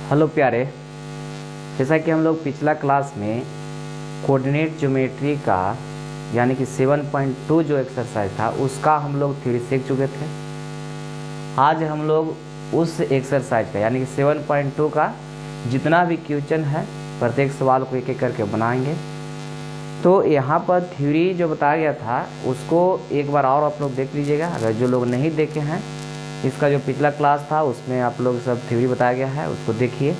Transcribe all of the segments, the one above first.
Hello प्यारे, जैसा कि हम लोग पिछला क्लास में कोऑर्डिनेट ज्योमेट्री का यानी कि 7.2 जो एक्सरसाइज था उसका हम लोग थ्योरी सीख चुके थे। आज हम लोग उस एक्सरसाइज का यानी कि 7.2 का जितना भी क्वेश्चन है प्रत्येक सवाल को एक एक करके बनाएंगे। तो यहाँ पर थ्योरी जो बताया गया था उसको एक बार और आप लोग देख लीजिएगा। अगर जो लोग नहीं देखे हैं, इसका जो पिछला क्लास था उसमें आप लोग सब थ्योरी बताया गया है, उसको देखिए।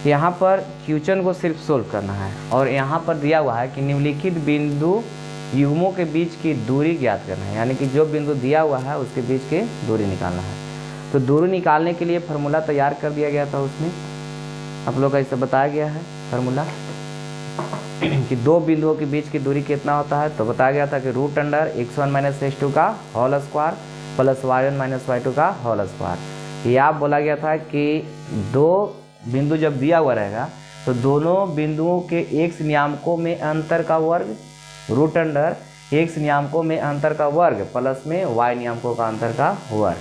यहाँ पर क्वेश्चन को सिर्फ सोल्व करना है और यहाँ पर दिया हुआ है कि निम्नलिखित बिंदु युग्मों के बीच की दूरी ज्ञात करना है, यानी कि जो बिंदु दिया हुआ है उसके बीच की दूरी निकालना है। तो दूरी निकालने के लिए फार्मूला तैयार कर दिया गया था, उसमें आप लोग का ऐसा बताया गया है फार्मूला कि दो बिंदुओं के बीच की दूरी कितना होता है। तो बताया गया था कि √x1 - x2 का whole square plus y1 - y2 का होल स्क्वायर। यह बोला गया था कि दो बिंदु जब दिया हुआ रहेगा तो दोनों बिंदुओं के x नियामकों में अंतर का वर्ग √x नियामकों में अंतर का वर्ग प्लस में y नियामकों का अंतर का वर्ग।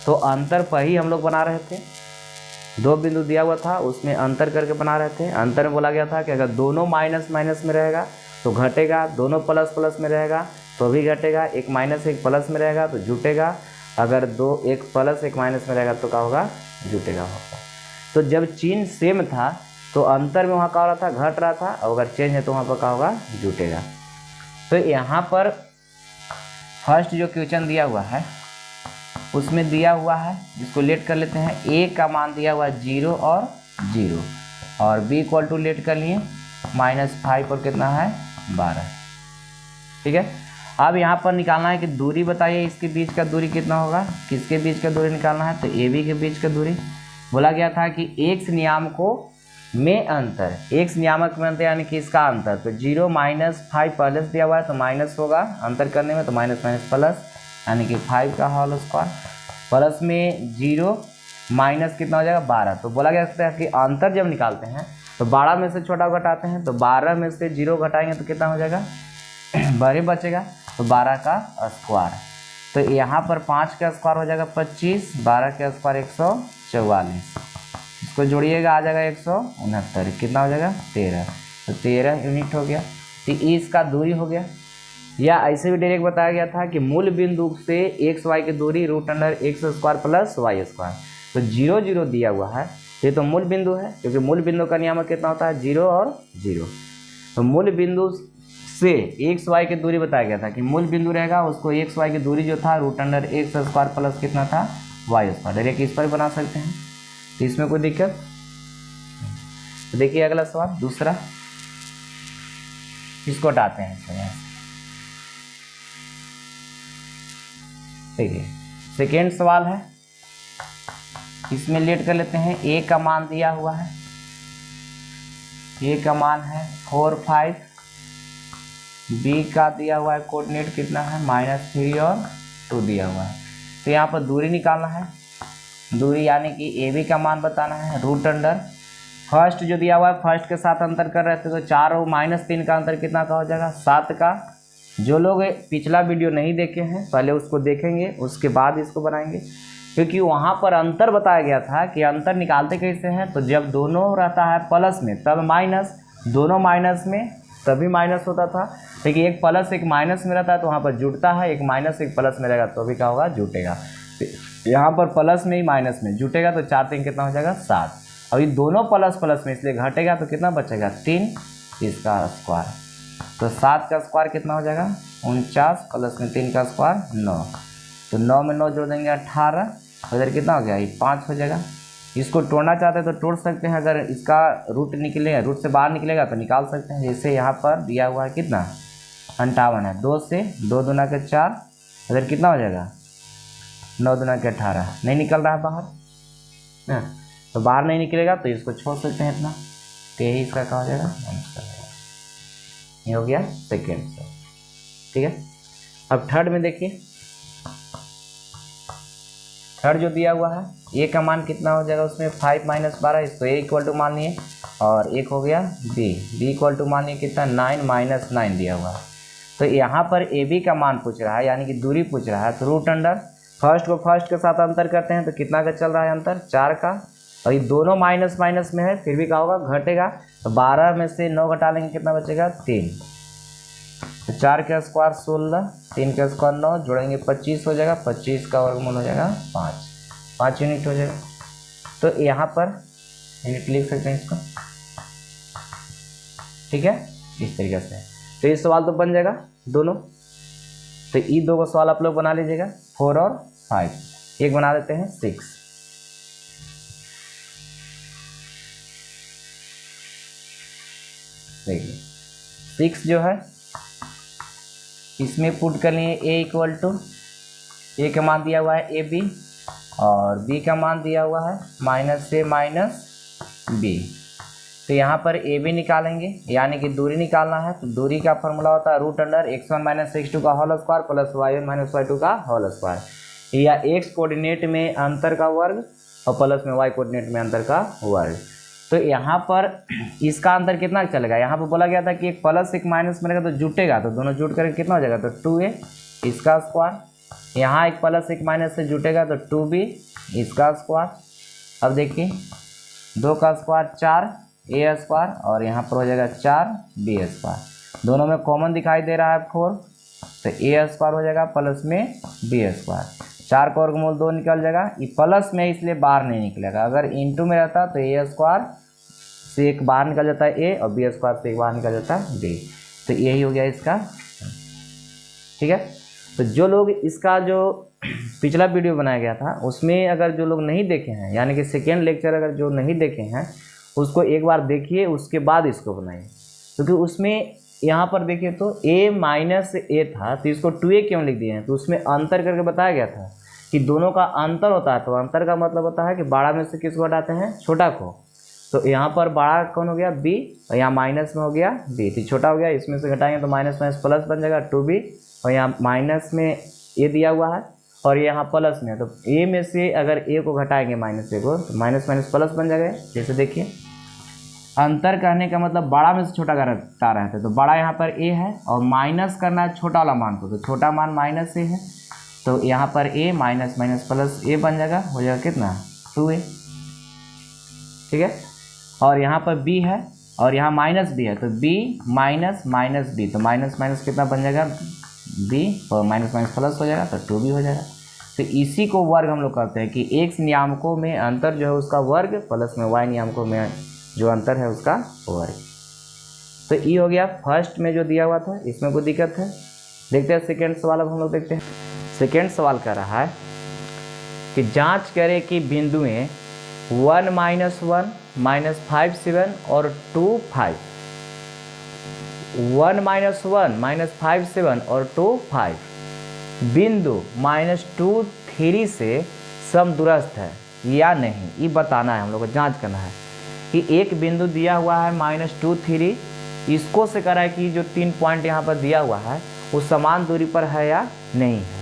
तो अंतर पर ही हम लोग बना रहे थे, दो बिंदु दिया हुआ था उसमें अंतर करके बना रहे थे। अंतर में बोला गया था कि अगर दोनों माइनस माइनस में रहेगा तो घटेगा, दोनों प्लस प्लस में रहेगा तो भी घटेगा, एक माइनस एक प्लस में रहेगा तो जुटेगा, अगर दो एक प्लस एक माइनस में रहेगा तो क्या होगा, जुटेगा होगा। तो जब चिन्ह सेम था तो अंतर में वहाँ क्या हो रहा था, घट रहा था, और अगर चेंज है तो वहाँ पर क्या होगा, जुटेगा। तो यहाँ पर फर्स्ट जो क्वेश्चन दिया हुआ है उसमें दिया हुआ है, जिसको लेट कर लेते हैं, a का मान दिया हुआ है 0 और 0 और b इक्वल टू लेट कर लिए -5 और कितना है 12। ठीक है, अब यहाँ पर निकालना है कि दूरी बताइए, इसके बीच का दूरी कितना होगा, किसके बीच का दूरी निकालना है, तो ए बी के बीच का दूरी। बोला गया था कि x नियामकों में अंतर, x नियामक में अंतर यानी कि इसका अंतर, तो 0 -5 प्लस दिया हुआ है तो माइनस होगा अंतर करने में, तो माइनस माइनस प्लस यानी कि 5 का होल स्क्वायर प्लस में 0 माइनस कितना हो जाएगा 12। तो बोला गया था कि अंतर जब निकालते हैं तो 12 में से छोटा घटाते हैं, तो 12 में से 0 घटाएंगे तो कितना हो जाएगा 12 बचेगा, तो 12 का स्क्वायर। तो यहाँ पर 5 का स्क्वायर हो जाएगा 25, 12 का स्क्वायर 144, इसको जोड़िएगा आ जाएगा 169, कितना हो जाएगा 13, तो 13 यूनिट हो गया। तो इसका दूरी हो गया। या ऐसे भी डायरेक्ट बताया गया था कि मूल बिंदु से एक्स वाई की दूरी √x² प्लस y स्क्वायर। तो 0 0 दिया हुआ है, ये तो मूल बिंदु है, क्योंकि मूल बिंदु का नियामक कितना होता है 0 और 0। तो मूल बिंदु से एक्स वाई की दूरी बताया गया था कि मूल बिंदु रहेगा उसको एक्स वाई की दूरी जो था √x² प्लस कितना था y स्क्वायर। डायरेक्ट इस पर बना सकते हैं, तो इसमें कोई दिक्कत। तो देखिए अगला सवाल दूसरा, इसको हटाते हैं। देखिए सेकेंड सवाल है, इसमें लेट कर लेते हैं। a का मान दिया हुआ है, a का मान है 4 5, b का दिया हुआ है कोऑर्डिनेट कितना है -3 और 2 दिया हुआ है। तो यहाँ पर दूरी निकालना है, दूरी यानी कि ab का मान बताना है √, फर्स्ट जो दिया हुआ है फर्स्ट के साथ अंतर कर रहे थे तो 4 और -3 का अंतर कितना का हो जाएगा 7 का। जो लोग पिछला वीडियो नहीं देखे हैं पहले उसको देखेंगे, उसके बाद इसको बनाएंगे, क्योंकि वहाँ पर अंतर बताया गया था कि अंतर निकालते कैसे हैं। तो जब दोनों रहता है प्लस में तब माइनस, दोनों माइनस में तभी माइनस होता था, लेकिन एक प्लस एक माइनस में रहता है तो वहाँ पर जुटता है, एक माइनस एक प्लस में रहेगा तो भी क्या होगा, जुटेगा। यहाँ पर प्लस में ही माइनस में जुटेगा, तो 4 3 कितना हो जाएगा 7। और ये दोनों प्लस प्लस में इसलिए घटेगा तो कितना बचेगा 3, इसका स्क्वायर। तो 7 का स्क्वायर कितना हो जाएगा 49 प्लस में 3 का स्क्वायर 9, तो 9 में 9 जोड़ देंगे 18, इधर कितना हो गया ये 5 हो जाएगा। इसको तोड़ना चाहते हैं तो तोड़ सकते हैं, अगर इसका रूट निकलेगा, रूट से बाहर निकलेगा तो निकाल सकते हैं। जैसे यहाँ पर दिया हुआ है कितना 58 है, 2 से 2 दूना के 4, इधर कितना हो जाएगा 9 दूना के 18, नहीं निकल रहा है बाहर ना, तो बाहर नहीं निकलेगा तो इसको छोड़ सकते हैं इतना, तो यही इसका क्या हो जाएगा आंसर। ये हो गया सेकेंड से, ठीक है। अब थर्ड में देखिए, थर्ड जो दिया हुआ है a का मान कितना हो जाएगा उसमें 5 - 12, इसको a इक्वल टू मान लिए, और एक हो गया b इक्वल टू मान लिए कितना 9 - 9 दिया हुआ है। तो यहाँ पर ए बी का मान पूछ रहा है यानी कि दूरी पूछ रहा है, तो √, फर्स्ट को फर्स्ट के साथ अंतर करते हैं तो कितना का चल रहा है अंतर 4 का, और ये दोनों माइनस माइनस में है, फिर भी क्या होगा, घटेगा। तो 12 में से 9 घटा लेंगे, कितना बचेगा, 3। तो 4 का स्क्वायर 16, 3 का स्क्वायर 9, जोड़ेंगे 25 हो जाएगा, 25 का वर्गमूल हो जाएगा 5 यूनिट हो जाएगा। तो यहाँ पर यूनिट लिख सकते हैं इसको, ठीक है, इस तरीके से। तो ये सवाल तो बन जाएगा दोनों। तो ये दो को सवाल आप लोग बना लीजिएगा, 4 और 5। एक बना देते हैं 6। देखिए 6 जो है इसमें पुट कर लिए a इक्वल टू, ए का मान दिया हुआ है ए बी, और b का मान दिया हुआ है -a - b। तो यहाँ पर ए बी निकालेंगे, यानी कि दूरी निकालना है। तो दूरी का फॉर्मूला होता है √(x1 - x2) का whole square plus y1 - y2 का होल स्क्वायर, या x कोऑर्डिनेट में अंतर का वर्ग और प्लस में y कोऑर्डिनेट में अंतर का वर्ग। तो यहाँ पर इसका अंतर कितना चलेगा, यहाँ पर बोला गया था कि एक प्लस एक माइनस में रहेगा तो जुटेगा, तो दोनों जुट करके कितना हो जाएगा, तो 2a इसका स्क्वायर। यहाँ एक प्लस एक माइनस से जुटेगा तो 2b इसका स्क्वायर। अब देखिए 2 का स्क्वायर 4a स्क्वायर, और यहाँ पर हो जाएगा 4b स्क्वायर। दोनों में कॉमन दिखाई दे रहा है 4, तो a स्क्वायर हो जाएगा प्लस में b स्क्वायर। 4 का वर्गमूल 2 निकल जाएगा, ये प्लस में इसलिए बाहर नहीं निकलेगा। अगर इंटू में रहता तो a स्क्वायर से एक बाहर निकल जाता है a, और b स्क्वायर से एक बाहर निकल जाता है b। तो यही हो गया इसका, ठीक है। तो जो लोग इसका जो पिछला वीडियो बनाया गया था उसमें अगर जो लोग नहीं देखे हैं, यानी कि सेकेंड लेक्चर अगर जो नहीं देखे हैं उसको एक बार देखिए, उसके बाद इसको बनाइए। क्योंकि उसमें यहाँ पर देखिए तो a - था, तो इसको 2a क्यों लिख दिए हैं, तो उसमें अंतर करके बताया गया था कि दोनों का अंतर होता है। तो अंतर का मतलब होता है कि बड़ा में से किसको हटाते हैं, छोटा को। तो यहाँ पर बड़ा कौन हो गया, b, और यहाँ माइनस में हो गया b, तो छोटा हो गया, इसमें से घटाएंगे तो माइनस माइनस प्लस बन जाएगा 2b, और यहाँ माइनस में a दिया हुआ है और यहाँ प्लस में, तो a में से अगर a को घटाएंगे -a को, तो माइनस माइनस प्लस बन जाएगा। जैसे देखिए अंतर कहने का मतलब बड़ा में से छोटा घटा रहे थे, तो बड़ा यहाँ पर a है और माइनस करना है छोटा वाला मान को, तो छोटा मान -a है, तो यहाँ पर a minus minus plus a बन जाएगा, हो जाएगा कितना, 2a, ठीक है। और यहाँ पर b है और यहाँ माइनस b है, तो b माइनस माइनस b, तो माइनस माइनस कितना बन जाएगा, b, और माइनस माइनस प्लस हो जाएगा तो 2b हो जाएगा। तो इसी को वर्ग हम लोग कहते हैं कि x नियामकों में अंतर जो है उसका वर्ग प्लस में y नियामकों में जो अंतर है उसका वर्ग। तो ये हो गया फर्स्ट में जो दिया हुआ था, इसमें कोई दिक्कत है। देखते हैं सेकेंड सवाल। अब हम लोग देखते हैं सेकेंड सवाल कह रहा है कि जांच करें कि बिंदुएं 1 - 1 - 5 7 और 2 5, 1 - 1 - 5 7 और 2 5 बिंदु -2 3 से समदूरस्थ है या नहीं, ये बताना है हम लोग को, जांच करना है कि एक बिंदु दिया हुआ है -2 3, इसको से करा है कि जो 3 पॉइंट यहाँ पर दिया हुआ है वो समान दूरी पर है या नहीं है।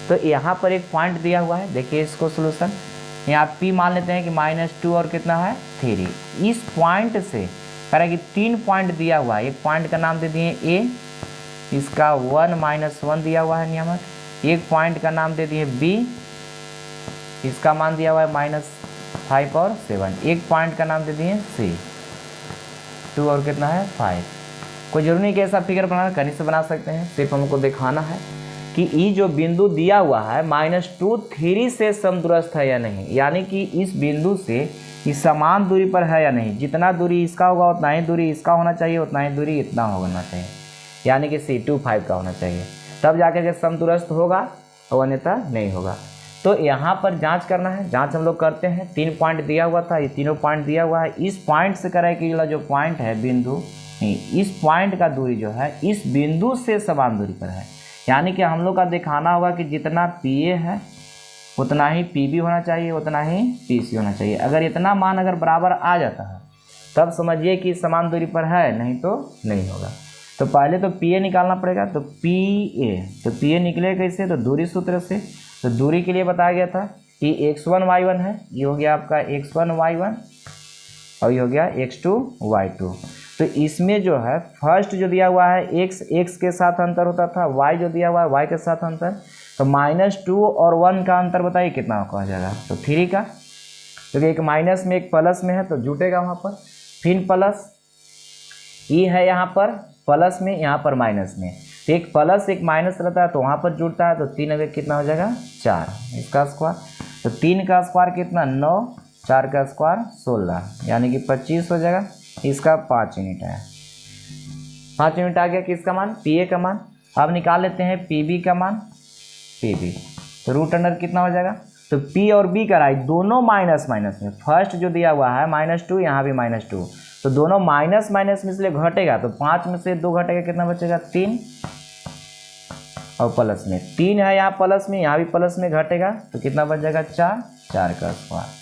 तो यहाँ पर एक पॉइंट दिया हुआ है, देखिए इसको सोल्यूशन, यहाँ P मान लेते हैं कि -2 और कितना है 3। इस पॉइंट से कह रहा है कि 3 पॉइंट दिया हुआ है, एक पॉइंट का नाम दे दिए A, इसका 1 - 1 दिया हुआ है नियामक, एक पॉइंट का नाम दे दिए B, इसका मान दिया हुआ है -5 और 7, एक पॉइंट का नाम दे दिए C, 2 और कितना है 5। कोई जरूरी नहीं कि ऐसा फिगर बनाना, कहीं से बना सकते हैं, सिर्फ हमको दिखाना है कि ये जो बिंदु दिया हुआ है -2 3 से समदूरस्थ है या नहीं, यानी कि इस बिंदु से इस समान दूरी पर है या नहीं। जितना दूरी इसका होगा उतना ही दूरी इसका होना चाहिए, उतना ही दूरी इतना होना चाहिए, यानी कि C 2 5 का होना चाहिए, तब जाकर के समदूरस्थ होगा और अन्यथा नहीं होगा। तो यहाँ पर जांच करना है, जांच हम लोग करते हैं। 3 पॉइंट दिया हुआ था, ये तीनों पॉइंट दिया हुआ है, इस पॉइंट से करें कि जो पॉइंट है बिंदु, इस पॉइंट का दूरी जो है इस बिंदु से समान दूरी पर है, यानी कि हम लोग का दिखाना होगा कि जितना PA है उतना ही PB होना चाहिए, उतना ही PC होना चाहिए। अगर इतना मान अगर बराबर आ जाता है तब समझिए कि समान दूरी पर है, नहीं तो नहीं होगा। तो पहले तो PA निकालना पड़ेगा, तो PA निकले कैसे, तो दूरी सूत्र से। तो दूरी के लिए बताया गया था कि x1 y1 है, ये हो गया आपका x1 y1 और ये हो गया x2 y2। तो इसमें जो है फर्स्ट जो दिया हुआ है x के साथ अंतर होता था, y जो दिया हुआ है y के साथ अंतर, तो -2 और 1 का अंतर बताइए कितना हो जाएगा, तो 3 का। क्योंकि एक माइनस में एक प्लस में है तो जुटेगा वहाँ पर। फिर प्लस ई है यहाँ पर प्लस में, यहाँ पर माइनस में, तो एक प्लस एक माइनस रहता है तो वहाँ पर जुड़ता है, तो 3 अगर कितना हो जाएगा 4 इसका स्क्वायर, तो 3 का स्क्वायर कितना 9, 4 का स्क्वायर 16 यानी कि 25 हो जाएगा। इसका 5 यूनिट आया, 5 यूनिट आ गया किसका मान, पी ए का मान। अब निकाल लेते हैं पी बी का मान, पी बी तो रूट अंडर कितना हो जाएगा, तो पी और बी कराई दोनों माइनस माइनस में, फर्स्ट जो दिया हुआ है -2 यहाँ भी -2, तो दोनों माइनस माइनस में इसलिए घटेगा, तो 5 में से 2 घटेगा कितना बचेगा 3, और प्लस में 3 है यहाँ प्लस में, यहाँ भी प्लस में घटेगा तो कितना बच जाएगा 4, 4 का स्क्वायर।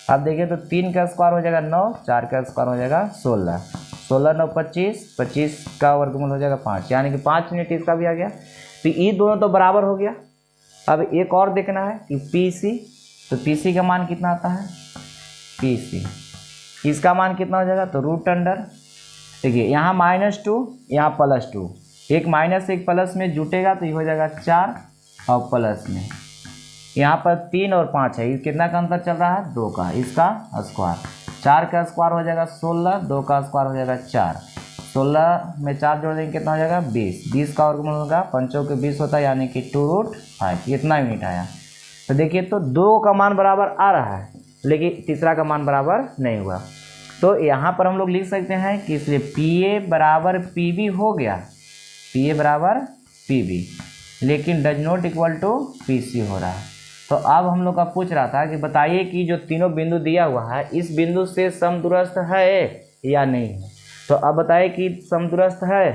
अब देखिए तो 3 का स्क्वायर हो जाएगा 9, 4 का स्क्वायर हो जाएगा 16, 16 9 25, 25 का वर्गमूल हो जाएगा 5 यानी कि 5 यूनिट इसका भी आ गया। तो ये दोनों तो बराबर हो गया। अब एक और देखना है कि पी सी, तो पी सी का मान कितना आता है, पी सी इसका मान कितना हो जाएगा, तो रूट अंडर देखिए यहाँ -2 यहाँ +2, एक माइनस एक प्लस में जुटेगा तो ये हो जाएगा 4 और प्लस में यहाँ पर 3 और 5 है, ये कितना का अंतर चल रहा है 2 का, इसका स्क्वायर, 4 का स्क्वायर हो जाएगा 16, 2 का स्क्वायर हो जाएगा 4, 16 में 4 जोड़ देंगे कितना हो जाएगा 20, 20 का वर्गमूल होगा 5 के 20 होता है यानी कि 2√5 इतना यूनिट आया। तो देखिए तो 2 का मान बराबर आ रहा है लेकिन तीसरा का मान बराबर नहीं हुआ, तो यहाँ पर हम लोग लिख सकते हैं कि इसलिए पी ए बराबर पी बी हो गया, पी ए बराबर पी बी लेकिन does not equal to P C हो रहा है। तो अब हम लोग का पूछ रहा था कि बताइए कि जो तीनों बिंदु दिया हुआ है इस बिंदु से समदूरस्थ है या नहीं है, तो अब बताइए कि समदूरस्थ है,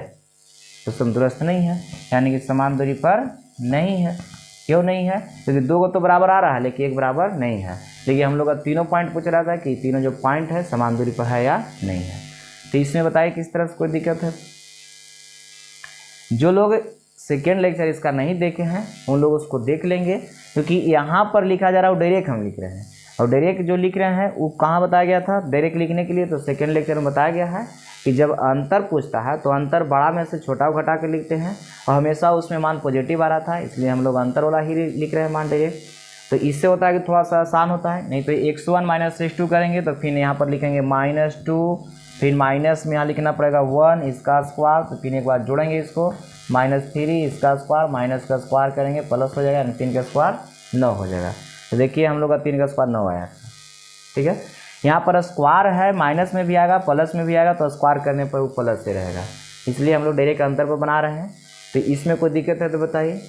तो समदूरस्थ नहीं है यानी कि समान दूरी पर नहीं है। क्यों नहीं है, क्योंकि 2 को तो बराबर आ रहा है लेकिन एक बराबर नहीं है। देखिए हम लोग का तीनों पॉइंट पूछ रहा था कि तीनों जो पॉइंट है समान दूरी पर है या नहीं है। तो इसमें बताइए किस तरह से कोई दिक्कत है। जो लोग सेकेंड लेक्चर इसका नहीं देखे हैं उन लोग उसको देख लेंगे, क्योंकि यहाँ पर लिखा जा रहा है वो डायरेक्ट हम लिख रहे हैं, और डायरेक्ट जो लिख रहे हैं वो कहाँ बताया गया था डायरेक्ट लिखने के लिए, तो सेकेंड लेक्चर में बताया गया है कि जब अंतर पूछता है तो अंतर बड़ा में से छोटा घटा के लिखते हैं, और हमेशा उसमें मान पॉजिटिव आ रहा था इसलिए हम लोग अंतर वाला ही लिख रहे हैं मान डायरेक्ट। तो इससे होता है कि थोड़ा सा आसान होता है, नहीं तो x1 - x2 करेंगे तो फिर यहाँ पर लिखेंगे -2, फिर माइनस में यहाँ लिखना पड़ेगा 1 इसका स्क्वायर, तो फिर एक बार जोड़ेंगे इसको -3 इसका स्क्वायर, माइनस का स्क्वायर करेंगे प्लस हो जाएगा यानी 3 का स्क्वायर 9 हो जाएगा। तो देखिए हम लोग का 3 का स्क्वायर 9 आया, ठीक है। यहाँ पर स्क्वायर है, माइनस में भी आएगा प्लस में भी आएगा, तो स्क्वायर करने पर वो प्लस से रहेगा, इसलिए हम लोग डायरेक्ट अंतर पर बना रहे हैं। तो इसमें कोई दिक्कत है तो बताइए।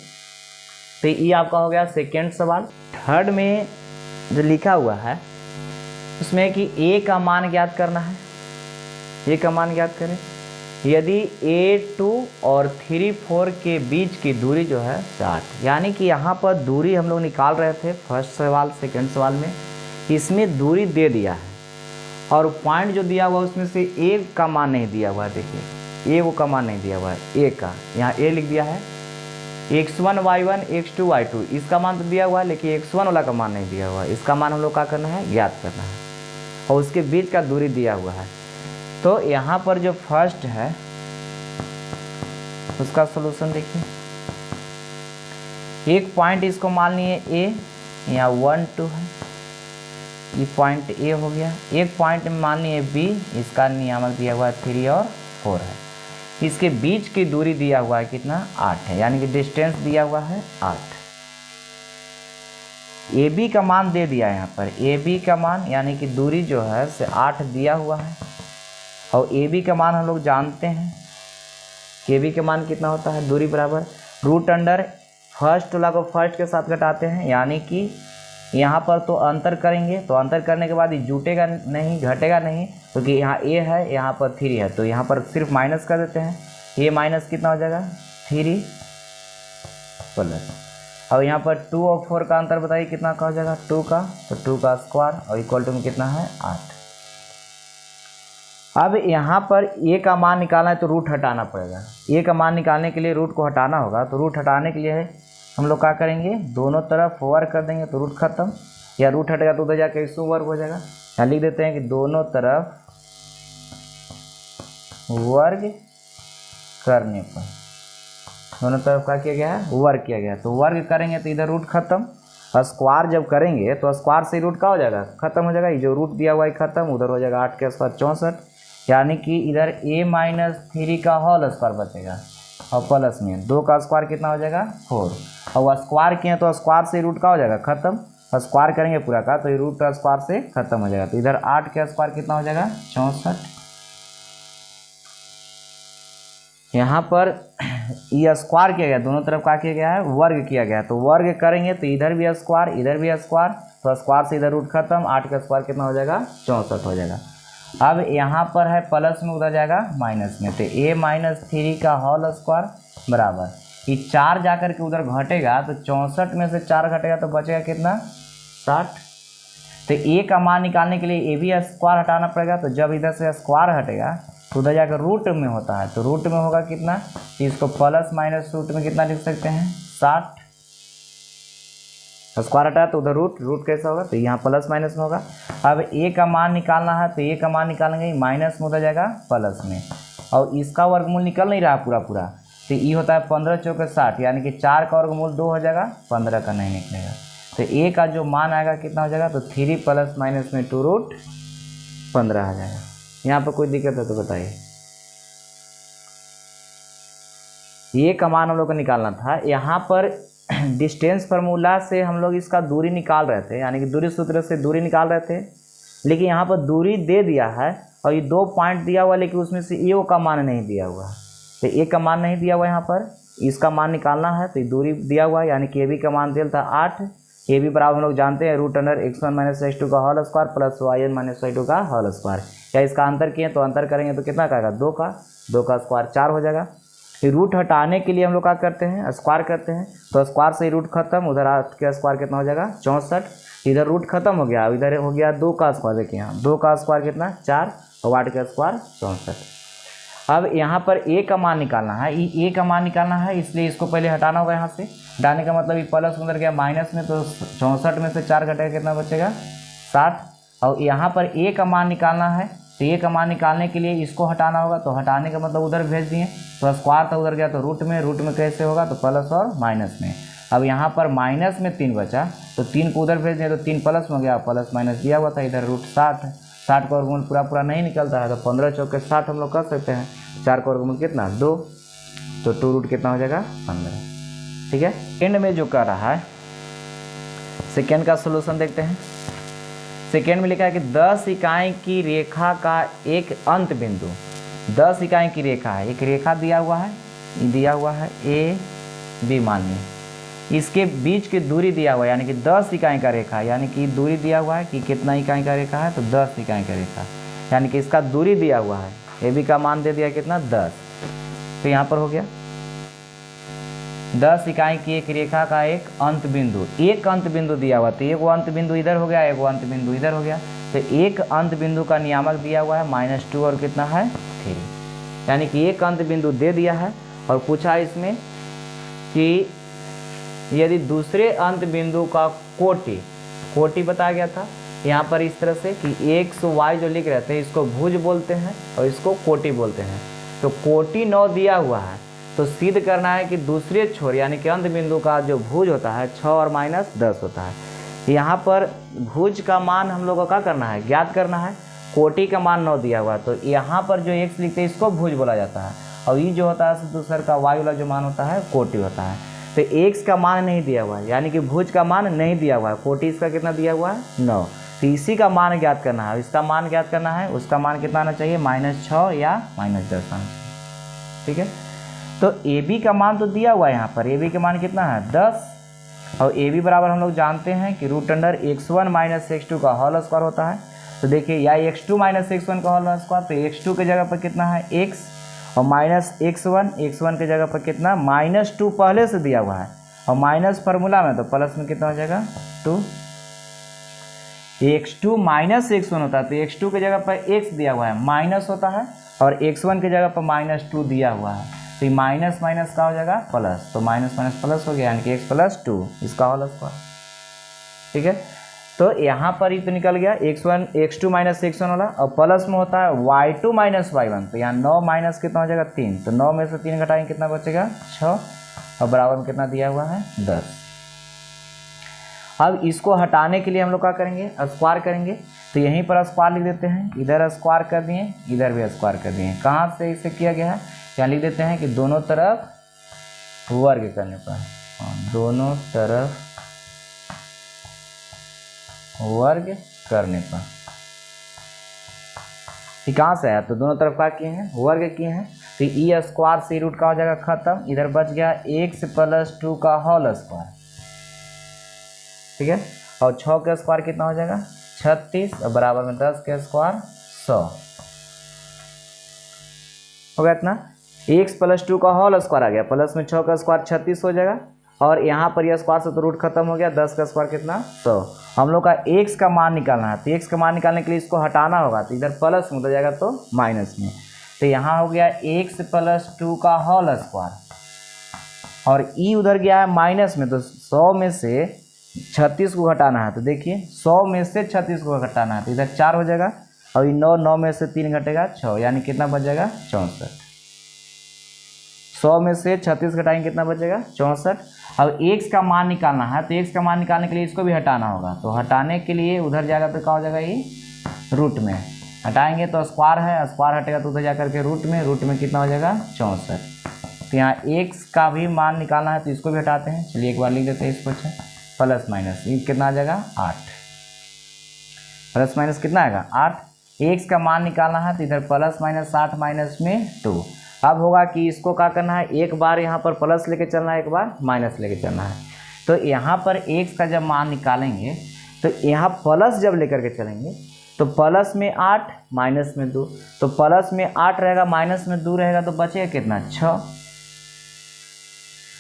तो ये आपका हो गया सेकेंड सवाल। थर्ड में जो लिखा हुआ है उसमें कि ए का मान ज्ञात करना है, ए का मान ज्ञात करें यदि A2 और 3, 4 के बीच की दूरी जो है 60, यानी कि यहाँ पर दूरी हम लोग निकाल रहे थे फर्स्ट सवाल सेकंड सवाल में, इसमें दूरी दे दिया है और पॉइंट जो दिया हुआ उसमें से ए का मान नहीं दिया हुआ है। देखिए ए वो का मान नहीं दिया हुआ है, ए का यहाँ ए लिख दिया है, x1 y1 x2 y2 इसका मान तो दिया हुआ है लेकिन x1 वाला का मान नहीं दिया हुआ है, इसका मान हम लोग क्या करना है ज्ञात करना है, और उसके बीच का दूरी दिया हुआ है। तो यहाँ पर जो फर्स्ट है उसका सॉल्यूशन देखिए, एक पॉइंट इसको मान लिए ए, यहाँ 1 2 है, ये पॉइंट ए हो गया, एक पॉइंट में मान लिए बी, इसका नियामक दिया हुआ है 3 और 4 है, इसके बीच की दूरी दिया हुआ है कितना 8 है, यानी कि डिस्टेंस दिया हुआ है 8। ए बी का मान दे दिया है यहाँ पर, ए बी का मान यानी कि दूरी जो है से 8 दिया हुआ है, और ए बी का मान हम लोग जानते हैं कि ए बी का मान कितना होता है, दूरी बराबर रूट अंडर फर्स्ट वाला को फर्स्ट के साथ घटाते हैं, यानी कि यहाँ पर तो अंतर करेंगे, तो अंतर करने के बाद ये जुटेगा नहीं घटेगा नहीं, क्योंकि यहाँ ए है यहाँ पर 3 है, तो यहाँ पर सिर्फ माइनस कर देते हैं, ये माइनस कितना हो जाएगा 3 प्लस, और यहाँ पर 2 और 4 का अंतर बताइए कितना का हो जाएगा 2 का, तो 2 का स्क्वायर और इक्वल टू में कितना है 8। अब यहाँ पर ए का मान निकालना है तो रूट हटाना पड़ेगा, ए का मान निकालने के लिए रूट को हटाना होगा, तो रूट हटाने के लिए हम लोग क्या करेंगे दोनों तरफ वर्ग कर देंगे तो रूट खत्म, या रूट हटेगा तो उधर जाकर इसको वर्ग हो जाएगा, यहाँ लिख देते हैं कि दोनों तरफ वर्ग करने पर, दोनों तरफ क्या किया गया है वर्ग किया गया, तो वर्ग करेंगे तो इधर रूट खत्म, स्क्वायर जब करेंगे तो स्क्वायर से रूट का हो जाएगा, खत्म हो जाएगा, ये जो रूट दिया हुआ है खत्म, उधर हो जाएगा 8 के स्क्वायर 64, यानी कि इधर a-3 का होल स्क्वायर बचेगा और प्लस में 2 का स्क्वायर कितना हो जाएगा 4, और स्क्वायर किए तो स्क्वायर से रूट का हो जाएगा खत्म, स्क्वायर करेंगे पूरा का तो ये रूट का स्क्वायर से खत्म हो जाएगा, तो इधर 8 का स्क्वायर कितना हो जाएगा 64। यहाँ पर ये स्क्वायर किया गया, दोनों तरफ क्या किया गया है वर्ग किया गया है, तो वर्ग करेंगे तो इधर भी स्क्वायर इधर भी स्क्वायर, तो स्क्वायर से इधर रूट खत्म, 8 का स्क्वायर कितना हो जाएगा 64 हो जाएगा। अब यहाँ पर है प्लस में उधर जाएगा माइनस में, तो a-3 का होल स्क्वायर बराबर ये 4 जाकर के उधर घटेगा, तो 64 में से 4 घटेगा तो बचेगा कितना 60। तो a का मान निकालने के लिए a भी स्क्वायर हटाना पड़ेगा, तो जब इधर से स्क्वायर हटेगा तो उधर जाकर रूट में होता है, तो रूट में होगा कितना, इसको प्लस माइनस रूट में कितना लिख सकते हैं 60, स्क्वायर हटा तो उधर रूट कैसा होगा, तो यहाँ प्लस माइनस में होगा। अब a का मान निकालना है, तो a का मान निकालेंगे माइनस में उधर जाएगा प्लस में, और इसका वर्गमूल निकल नहीं रहा पूरा, तो ये होता है 15 चौके 60, यानी कि 4 का वर्गमूल 2 हो जाएगा, 15 का नहीं निकलेगा, तो a का जो मान आएगा कितना हो जाएगा, तो 3 प्लस माइनस में 2 रूट 15 आ जाएगा। यहाँ पर कोई दिक्कत है तो बताइए। ये का मान हम लोग को निकालना था, यहाँ पर डिस्टेंस फार्मूला से हम लोग इसका दूरी निकाल रहे थे, यानी कि दूरी सूत्र से दूरी निकाल रहे थे, लेकिन यहाँ पर दूरी दे दिया है और ये 2 पॉइंट दिया हुआ है, लेकिन उसमें से ए का मान नहीं दिया हुआ है, तो ए का मान नहीं दिया हुआ यहाँ पर, इसका मान निकालना है, तो दूरी दिया हुआ है, यानी कि ए बी का मान दिया था 8, ए बी बराबर हम लोग जानते हैं √x1 - x2 का whole square plus yn - y2 का होल स्क्वायर, या इसका अंतर किए तो अंतर करेंगे तो कितना का आएगा 2 का स्क्वायर 4 हो जाएगा। फिर रूट हटाने के लिए हम लोग क्या करते हैं स्क्वायर करते हैं, तो स्क्वायर से रूट खत्म, उधर 8 का स्क्वायर कितना हो जाएगा 64, इधर रूट खत्म हो गया, इधर हो गया 2 का स्क्वायर, देखिए यहाँ 2 का स्क्वायर कितना 4 और 8 का स्क्वायर 64। अब यहाँ पर a का मान निकालना है, a का मान निकालना है, इसलिए इसको पहले हटाना होगा, यहाँ से हटाने का मतलब ये प्लस उधर गया माइनस में, तो 64 में से 4 घटेगा कितना बचेगा 60, और यहाँ पर a का मान निकालना है, तो a का मान निकालने के लिए इसको हटाना होगा, तो हटाने का मतलब उधर भेज दिए, तो स्क्वायर था उधर गया, तो रूट में कैसे होगा, तो प्लस और माइनस में। अब यहाँ पर माइनस में 3 बचा, तो 3 को उधर भेज दिए, तो 3 प्लस में हो गया, प्लस माइनस दिया हुआ था, इधर रूट 60 का वर्गमूल पूरा नहीं निकलता है, तो 15 चौके 60 हम लोग कर सकते हैं, 4 का वर्गमूल कितना 2, तो 2 रूट कितना हो जाएगा 15। ठीक है, सेकेंड में जो कर रहा है, सेकेंड का सोल्यूशन देखते हैं। सेकेंड में लिखा है कि 10 इकाई की रेखा का एक अंत बिंदु, 10 इकाई की रेखा है, एक रेखा दिया हुआ है ए बी मानिए, इसके बीच की दूरी दिया हुआ है, यानी कि 10 इकाई का रेखा, यानी कि दूरी दिया हुआ है कि कितना इकाई का रेखा है, तो 10 इकाई का रेखा, यानी कि इसका दूरी दिया हुआ है, ए बी का मान दे दिया कितना 10, तो यहाँ पर हो गया 10 इकाई की एक रेखा का एक अंत बिंदु, एक अंत बिंदु दिया हुआ, तो एक अंत बिंदु इधर हो गया, एक अंत बिंदु इधर हो गया, तो एक अंत बिंदु का नियामक दिया हुआ है -2 और कितना है 3, यानी कि एक अंत बिंदु दे दिया है, और पूछा इसमें कि यदि दूसरे अंत बिंदु का कोटि बताया गया था, यहाँ पर इस तरह से कि x y जो लिख रहे थे इसको भुज बोलते हैं और इसको कोटि बोलते हैं, तो कोटि 9 दिया हुआ है, तो सिद्ध करना है कि दूसरे छोर यानी कि अंत बिंदु का जो भुज होता है 6 और -10 होता है। यहाँ पर भुज का मान हम लोगों को क्या करना है ज्ञात करना है, कोटि का मान 9 दिया हुआ है, तो यहाँ पर जो x लिखते हैं इसको भुज बोला जाता है, और ये जो होता है दूसरे का y वाला जो मान होता है कोटि होता है। तो x का मान नहीं दिया हुआ है, यानी कि भुज का मान नहीं दिया हुआ है, कोटि इसका कितना दिया हुआ है 9, तो इसी का मान ज्ञात करना है, इसका मान ज्ञात करना है, उसका मान कितना आना चाहिए -6 या -10 आना चाहिए। ठीक है, तो ए बी का मान तो दिया हुआ है, यहाँ पर ए बी का मान कितना है 10, और ए बी बराबर हम लोग जानते हैं कि √x1 - x2 का होल स्क्वायर होता है, तो देखिए या x2 - x1 का होल स्क्वायर, तो x2 के जगह पर कितना है x, और -x1 के जगह पर कितना -2 पहले से दिया हुआ है, और माइनस फार्मूला में तो प्लस में कितना हो जाएगा 2, x2 - x1 होता है, तो x2 के जगह पर x दिया हुआ है माइनस होता है, और x1 के जगह पर -2 दिया हुआ है, तो माइनस माइनस का हो जाएगा प्लस, तो माइनस माइनस प्लस हो गया, यानी कि x + 2 इसका होल स्क्वायर। ठीक है, तो यहाँ पर ही तो निकल गया x2 - x1 वाला, और प्लस में होता है y2 - y1, तो यहाँ 9 माइनस कितना हो जाएगा 3, तो 9 में से 3 घटाएंगे कितना बचेगा 6, और बराबर में कितना दिया हुआ है 10। अब इसको हटाने के लिए हम लोग क्या करेंगे, स्क्वायर करेंगे। तो यहीं पर स्क्वायर लिख देते हैं, इधर स्क्वायर कर दिए, इधर भी स्क्वायर कर दिए। कहाँ से इसे किया गया है, यहाँ लिख देते हैं कि दोनों तरफ वर्ग करने पर, दोनों तरफ वर्ग करने पर। ये कहाँ से आया, तो दोनों तरफ क्या किए हैं, वर्ग किए हैं। तो ई स्क्वायर से रूट का हो जाएगा खत्म, इधर बच गया x + 2 का होल स्क्वायर, ठीक है। और 6 का स्क्वायर कितना हो जाएगा 36, और बराबर में 10 का स्क्वायर 100 हो गया इतना। x + 2 का होल स्क्वायर आ गया, प्लस में 6 का स्क्वायर 36 हो जाएगा, और यहाँ पर यह स्क्वायर से तो रूट खत्म हो गया, 10 का स्क्वायर कितना 100। हम लोग का x का मान निकालना है, तो x का मान निकालने के लिए इसको हटाना होगा, तो इधर प्लस में उधर जाएगा तो माइनस में। तो यहाँ हो गया x + 2 का होल स्क्वायर, और e उधर गया है माइनस में, तो 100 में से 36 को घटाना है। तो देखिए 100 में से 36 को घटाना है, तो इधर 4 हो जाएगा, और 9 में से 3 घटेगा 6, यानी कितना बच जाएगा 64। 100 में से 36 घटाएंगे कितना बचेगा 64। अब x का मान निकालना है, तो x का मान निकालने के लिए इसको भी हटाना होगा, तो हटाने के लिए उधर जाएगा तो क्या हो जाएगा, ये रूट में हटाएंगे तो स्क्वायर है, स्क्वायर हटेगा तो उधर जा करके रूट में कितना हो जाएगा 64। तो यहाँ x का भी मान निकालना है, तो इसको भी हटाते हैं। चलिए एक बार लिख देते हैं इसको, अच्छा प्लस माइनस, ये कितना आ जाएगा 8, प्लस माइनस कितना आएगा 8। x का मान निकालना है, तो इधर प्लस माइनस 8 माइनस में 2। अब होगा कि इसको क्या करना है, एक बार यहाँ पर प्लस लेके चलना है, एक बार माइनस लेके चलना है। तो यहाँ पर x का जब मान निकालेंगे, तो यहाँ प्लस जब लेकर के चलेंगे, तो प्लस में 8 माइनस में 2, तो प्लस में 8 रहेगा माइनस में 2 रहेगा, तो बचेगा कितना 6।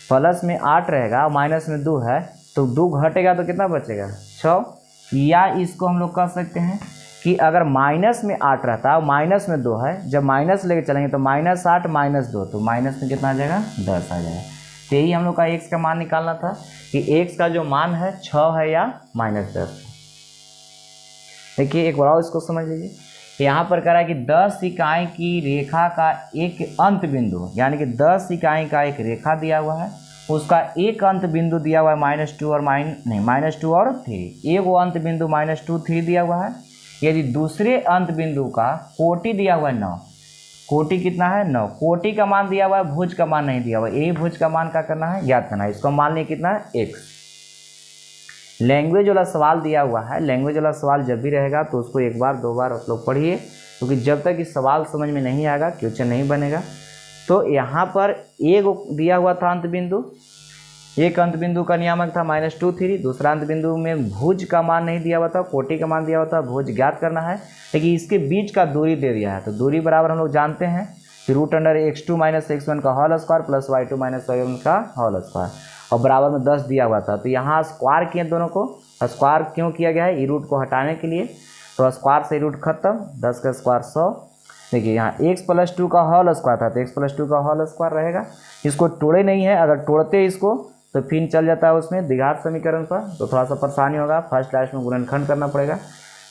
प्लस में 8 रहेगा माइनस में 2 है, तो 2 घटेगा तो कितना बचेगा 6। या इसको हम लोग कह सकते हैं कि अगर माइनस में 8 रहता है, माइनस में 2 है, जब माइनस लेके चलेंगे तो -8 - 2, तो माइनस में कितना आ जाएगा 10 आ जाएगा। तो यही हम लोग का x का मान निकालना था कि x का जो मान है 6 है या -10। देखिए एक बार इसको समझ लीजिए, यहाँ पर कह रहा है कि 10 इकाई की रेखा का एक अंत बिंदु, यानी कि 10 इकाई का एक रेखा दिया हुआ है, उसका एक अंत बिंदु दिया हुआ है -2 और -2 और 3, एक वो अंत बिंदु -2 3 दिया हुआ है। यदि दूसरे अंत बिंदु का कोटि दिया हुआ है 9, कोटि कितना है 9, कोटि का मान दिया हुआ है, भुज का मान नहीं दिया हुआ है, यही भुज का मान क्या करना है याद करना है। इसको मान लिया कितना है x। लैंग्वेज वाला सवाल दिया हुआ है, लैंग्वेज वाला सवाल जब भी रहेगा तो उसको एक बार 2 बार आप लोग पढ़िए, क्योंकि जब तक इस सवाल समझ में नहीं आएगा क्वेश्चन नहीं बनेगा। तो यहाँ पर एक दिया हुआ था अंत बिंदु, एक अंत बिंदु का नियामक था -2 3, दूसरा अंत बिंदु में भुज का मान नहीं दिया हुआ था, कोटि का मान दिया हुआ था, भुज ज्ञात करना है, लेकिन इसके बीच का दूरी दे दिया है। तो दूरी बराबर हम लोग जानते हैं कि √x2 - x1 का whole square plus y2 - y1 का होल स्क्वायर, और बराबर में 10 दिया हुआ था। तो यहाँ स्क्वायर किए दोनों को, स्क्वायर क्यों किया गया है, ई रूट को हटाने के लिए। तो स्क्वायर से रूट खत्म, 10 का स्क्वायर 100। देखिए यहाँ x + 2 का होल स्क्वायर था, तो x + 2 का होल स्क्वायर रहेगा। इसको तोड़े नहीं है, अगर तोड़ते इसको तो फिर चल जाता है उसमें द्विघात समीकरण पर, तो थोड़ा सा परेशानी होगा, फर्स्ट लास्ट में गुणनखंड करना पड़ेगा।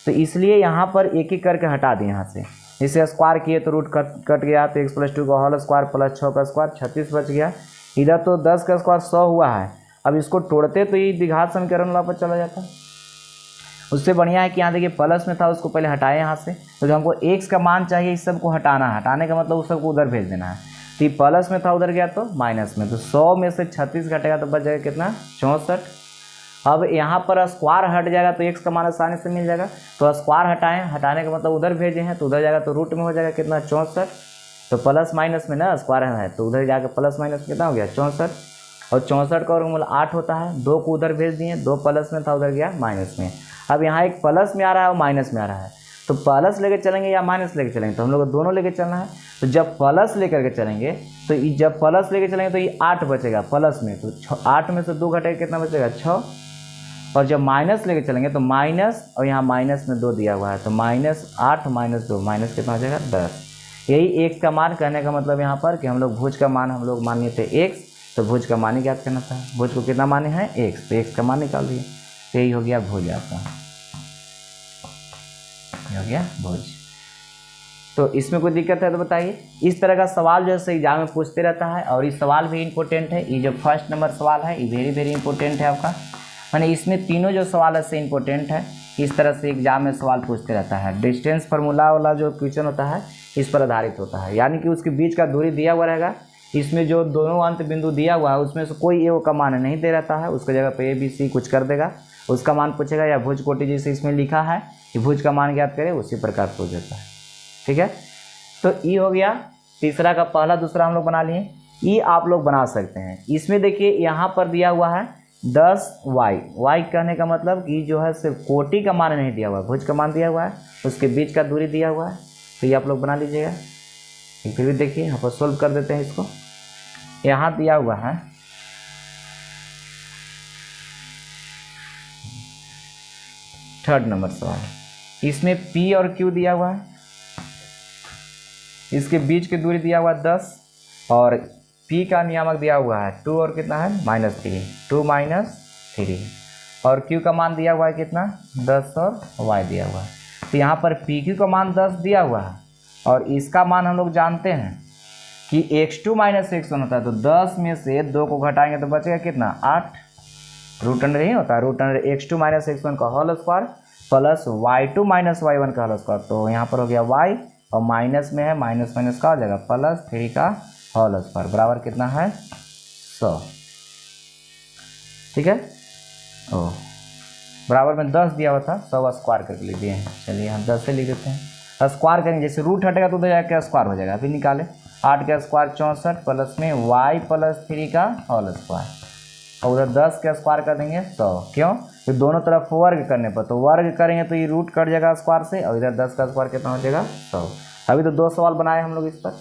तो इसलिए यहाँ पर एक एक करके हटा दें यहाँ से। इसे स्क्वायर किए तो रूट कट गया, तो x + 2 का होल स्क्वायर प्लस 6 का स्क्वायर 36 बच गया। इधर तो 10 का स्क्वायर 100 हुआ है, अब इसको तोड़ते तो ये द्विघात समीकरण वाला पर चला जाता। उससे बढ़िया है कि यहाँ देखिए प्लस में था, उसको पहले हटाए यहाँ से। तो जो हमको x का मान चाहिए इस सबको हटाना है, हटाने का मतलब उस सबको उधर भेज देना है। तो प्लस में था, उधर गया तो माइनस में, तो 100 में से 36 घटेगा तो बच जाएगा कितना 64। अब यहाँ पर स्क्वायर हट जाएगा तो x का मान आसानी से मिल जाएगा, तो स्क्वायर हटाएं, हटाने का मतलब उधर भेजे हैं, तो उधर जाएगा तो रूट में हो जाएगा कितना 64। तो प्लस माइनस में ना स्क्वायर है, तो उधर जाकर प्लस माइनस कितना हो गया 64, और 64 का वर्गमूल 8 होता है। 2 को उधर भेज दिए, 2 प्लस में था, उधर गया माइनस में। अब यहाँ एक प्लस में आ रहा है और माइनस में आ रहा है, तो प्लस लेके चलेंगे या माइनस लेके चलेंगे, तो हम लोग को दोनों लेके चलना है। तो जब प्लस लेकर के चलेंगे, तो जब प्लस लेके चलेंगे तो ये 8 बचेगा प्लस में, तो 8 में से 2 घटेगा कितना बचेगा 6। और जब माइनस लेके चलेंगे तो माइनस, और यहाँ माइनस में 2 दिया हुआ है, तो -8 - 2 माइनस कितना हो जाएगा 10। यही x का मान कहने का मतलब यहाँ पर कि हम लोग भुज का मान हम लोग मानिए थे x, तो भुज का मान ही ज्ञात करना था। भुज को कितना माने हैं x, तो x का मान निकाल दिए, यही हो गया भुज आपका, हो गया भुज। तो इसमें कोई दिक्कत है तो बताइए। इस तरह का सवाल जो है एग्जाम में पूछते रहता है, और इस सवाल भी इम्पोर्टेंट है। ये जो फर्स्ट नंबर सवाल है ये वेरी इंपॉर्टेंट है आपका। मैंने इसमें तीनों जो सवाल है से इम्पोर्टेंट है, इस तरह से एग्जाम में सवाल पूछते रहता है। डिस्टेंस फार्मूला वाला जो क्वेश्चन होता है इस पर आधारित होता है, यानी कि उसके बीच का दूरी दिया हुआ रहेगा, इसमें जो दोनों अंत बिंदु दिया हुआ है उसमें से कोई ए का मान नहीं दे रहता है, उसकी जगह पे ए बी सी कुछ कर देगा, उसका मान पूछेगा, या भुज कोटि जैसे इसमें लिखा है कि भुज का मान ज्ञात करें, उसी प्रकार पूछ देता है। ठीक है, तो ई हो गया तीसरा का पहला दूसरा हम लोग बना लिए। ई आप लोग बना सकते हैं, इसमें देखिए यहाँ पर दिया हुआ है 10y, y कहने का मतलब कि जो है सिर्फ कोटि का मान नहीं दिया हुआ है, भुज का मान दिया हुआ है, उसके बीच का दूरी दिया हुआ है, तो ये आप लोग बना लीजिएगा। फिर भी देखिए यहाँ पर सोल्व कर देते हैं इसको। यहाँ दिया हुआ है थर्ड नंबर सवाल, इसमें P और Q दिया हुआ है, इसके बीच की दूरी दिया हुआ है 10, और P का नियामक दिया हुआ है 2 और कितना है -3, 2 - 3, और Q का मान दिया हुआ है कितना 10 और Y दिया हुआ है। तो यहाँ पर PQ का मान 10 दिया हुआ है, और इसका मान हम लोग जानते हैं कि x2 - x1 होता है, तो 10 में से 2 को घटाएंगे तो बचेगा कितना 8, रूट अंडर ही होता है, रूट अंडर x2 - x1 का whole square plus y2 - y1 का होल स्क्वायर। तो यहाँ पर हो गया y, और माइनस में है, माइनस माइनस का हो जाएगा +3 का होल स्क्वायर बराबर कितना है 100। ठीक है, ओ बराबर में 10 दिया हुआ था, 100 स्क्वायर करके लिख दिए हैं। चलिए हम 10 से लिख देते हैं, स्क्वायर करेंगे, जैसे रूट हटेगा तो उधर जाकर स्क्वायर हो जाएगा। अभी निकाले 8 का स्क्वायर 64 प्लस में y +3 का होल स्क्वायर, और उधर 10 का स्क्वायर कर देंगे 100। क्यों, तो दोनों तरफ वर्ग करने पर, तो वर्ग करेंगे तो ये रूट कट जाएगा स्क्वायर से, और इधर 10 का स्क्वायर कितना हो जाएगा 100। अभी तो 2 सवाल बनाए हम लोग इस पर,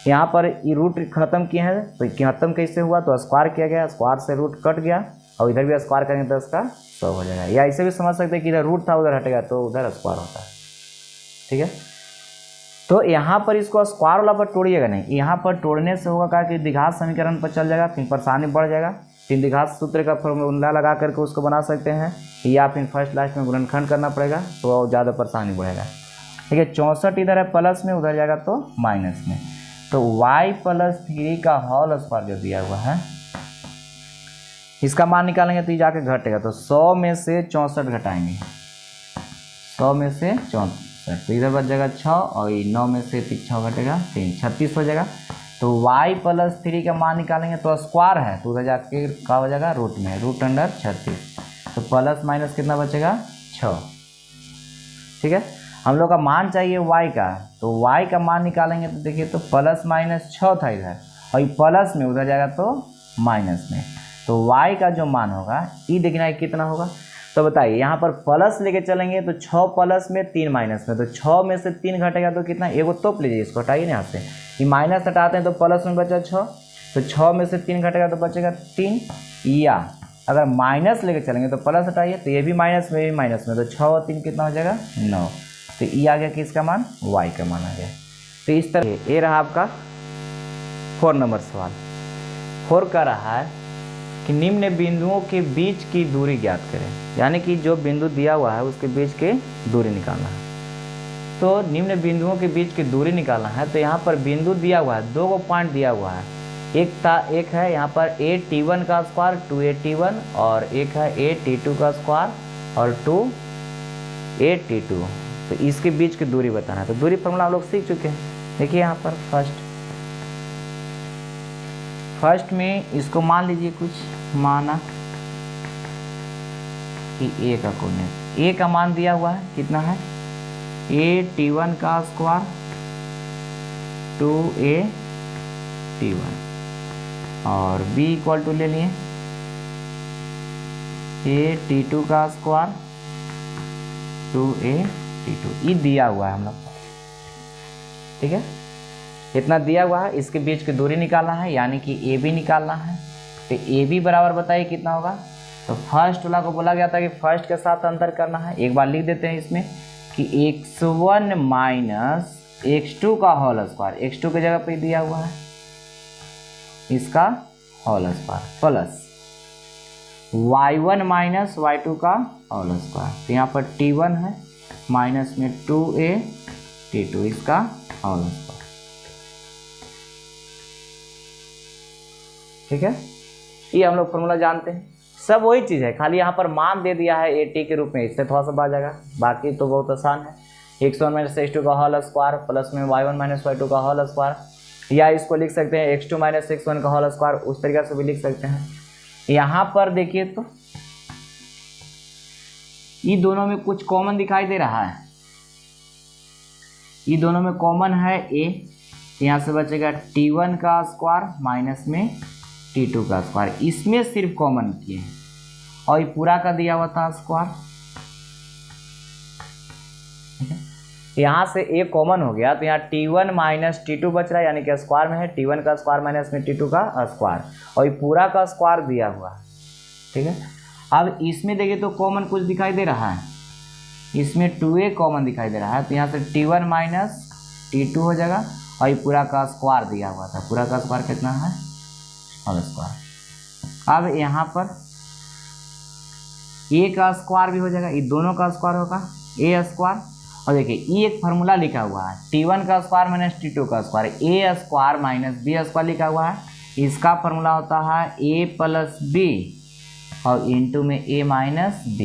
यहाँ पर ये रूट खत्म किए हैं, तो खत्म कैसे हुआ, तो स्क्वायर किया गया, स्क्वायर से रूट कट गया, और इधर भी स्क्वायर करेंगे 10 का 100 हो जाएगा। या ऐसे भी समझ सकते हैं कि इधर रूट था उधर हटेगा तो उधर स्क्वायर होता है। ठीक है, तो यहाँ पर इसको स्क्वायर वाला पर तोड़िएगा नहीं, यहाँ पर तोड़ने से होगा क्या कि द्विघात समीकरण पर चल जाएगा, फिर परेशानी बढ़ जाएगा। फिर द्विघात सूत्र का फॉर्मूला लगा करके उसको बना सकते हैं, या फिर फर्स्ट लास्ट में गुणनखंड करना पड़ेगा, तो ज़्यादा परेशानी बढ़ेगा। ठीक है, 64 इधर है प्लस में, उधर जाएगा तो माइनस में, तो y +3 का होल स्क्वायर जो दिया हुआ है इसका मान निकालेंगे तो ये जाके घटेगा, तो 100 में से 64 घटाएंगे, 100 में से 64, तो इधर बच जाएगा 6, और 9 में से 6 घटेगा 3, 36 हो जाएगा। तो y +3 का मान निकालेंगे तो स्क्वायर है, तो उधर जाके क्या हो जाएगा रूट में, रूट अंडर 36, तो प्लस माइनस कितना बचेगा 6। ठीक है, हम लोग का मान चाहिए y का, तो y का मान निकालेंगे तो देखिए तो +-6 था इधर, और ये प्लस में उधर जाएगा तो माइनस में, तो y का जो मान होगा ये देखना है कितना होगा। तो बताइए यहाँ पर प्लस लेके चलेंगे तो 6 प्लस में 3 माइनस में, तो 6 में से 3 घटेगा तो कितना, एगो तोप लीजिए, इसको हटाइए ना यहाँ से, ये माइनस हटाते हैं तो प्लस में बचा 6, तो 6 में से 3 घटेगा तो बचेगा 3, या अगर माइनस लेके चलेंगे तो प्लस हटाइए, तो ये भी माइनस में, ये भी माइनस में, तो 6 और 3 कितना हो जाएगा 9, तो ये आ गया किसका मान, y का मान आ गया। तो इस तरह ये रहा आपका 4 नंबर सवाल। 4 कह रहा है कि निम्न बिंदुओं के बीच की दूरी ज्ञात करें, यानी कि जो बिंदु दिया हुआ है उसके बीच की दूरी निकालना है। तो निम्न बिंदुओं के बीच की दूरी निकालना है, तो यहाँ पर बिंदु दिया हुआ है, 2 पॉइंट दिया हुआ है, एक है यहाँ पर AT1 का स्क्वायर 2AT1, और एक है AT2 का स्क्वायर और 2AT2, तो इसके बीच की दूरी बताना है। तो दूरी फॉर्मूला हम लोग सीख चुके हैं। देखिए यहाँ पर फर्स्ट में इसको मान लीजिए, कुछ माना कि A का कोऑर्डिनेट, A का मान दिया हुआ है कितना है AT1 का स्क्वायर 2AT1, और B इक्वल टू ले लिए AT2 का स्क्वायर 2AT2, ये दिया हुआ है हम लोग। ठीक है, इतना दिया हुआ है, इसके बीच की दूरी निकालना है, यानी कि AB निकालना है। तो AB बराबर बताइए कितना होगा, तो फर्स्ट वाला को बोला गया था कि फर्स्ट के साथ अंतर करना है। एक बार लिख देते हैं इसमें कि x1 - x2 का होल स्क्वायर, x2 की जगह पे दिया हुआ है इसका whole square, plus y1 - y2 का होल स्क्वायर, तो यहाँ पर T1 है, माइनस में 2AT2 इसका होल स्क्वायर। ठीक है, ये हम लोग फॉर्मूला जानते हैं। सब वही चीज़ है, खाली यहाँ पर मान दे दिया है AT के रूप में, इससे थोड़ा सा बढ़ जाएगा, बाकी तो बहुत आसान है। x1 माइनस x2 का होल स्क्वायर प्लस में y1 माइनस y2 का होल स्क्वायर, या इसको लिख सकते हैं x2 माइनस x1 का होल स्क्वायर, उस तरीके से भी लिख सकते हैं। यहाँ पर देखिए तो ये दोनों में कुछ कॉमन दिखाई दे रहा है, ये दोनों में कॉमन है a, यहाँ से बचेगा t1 का स्क्वायर माइनस में t2 का स्क्वायर, इसमें सिर्फ कॉमन किए हैं और ये पूरा का दिया हुआ था स्क्वायर, ठीक है। यहाँ से a कॉमन हो गया तो यहाँ t1 माइनस t2 बच रहा है, यानी कि स्क्वायर में है t1 का स्क्वायर माइनस में t2 का स्क्वायर, और ये पूरा का स्क्वायर दिया हुआ है, ठीक है। अब इसमें देखिए तो कॉमन कुछ दिखाई दे रहा है, इसमें 2a कॉमन दिखाई दे रहा है, तो यहाँ से t1 माइनस t2 हो जाएगा, और ये पूरा का स्क्वायर दिया हुआ था, पूरा का स्क्वायर कितना है होल स्क्वायर। अब यहाँ पर a का स्क्वायर भी हो जाएगा, ये दोनों का स्क्वायर होगा a स्क्वायर, और देखिए ये एक फार्मूला लिखा हुआ है t1 का स्क्वायर माइनस t2 का square, a square minus b square लिखा हुआ है, इसका फार्मूला होता है a प्लस b और इंटू में a माइनस b,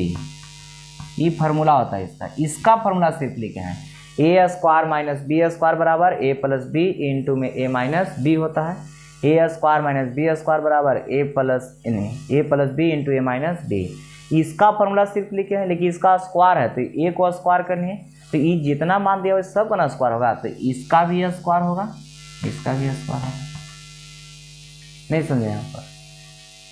ये फार्मूला होता है इसका, इसका फार्मूला सिर्फ लिखे हैं a square minus b square बराबर a प्लस b इंटू में a माइनस b होता है, a square minus b square बराबर a plus b into a minus b, इसका फार्मूला सिर्फ लिखे हैं, लेकिन इसका स्क्वायर है तो a को स्क्वायर करनी है, तो ये जितना मान दिया हो सब का ना स्क्वायर होगा, तो इसका भी स्क्वायर होगा, इसका भी स्क्वायर होगा, नहीं समझे यहाँ पर।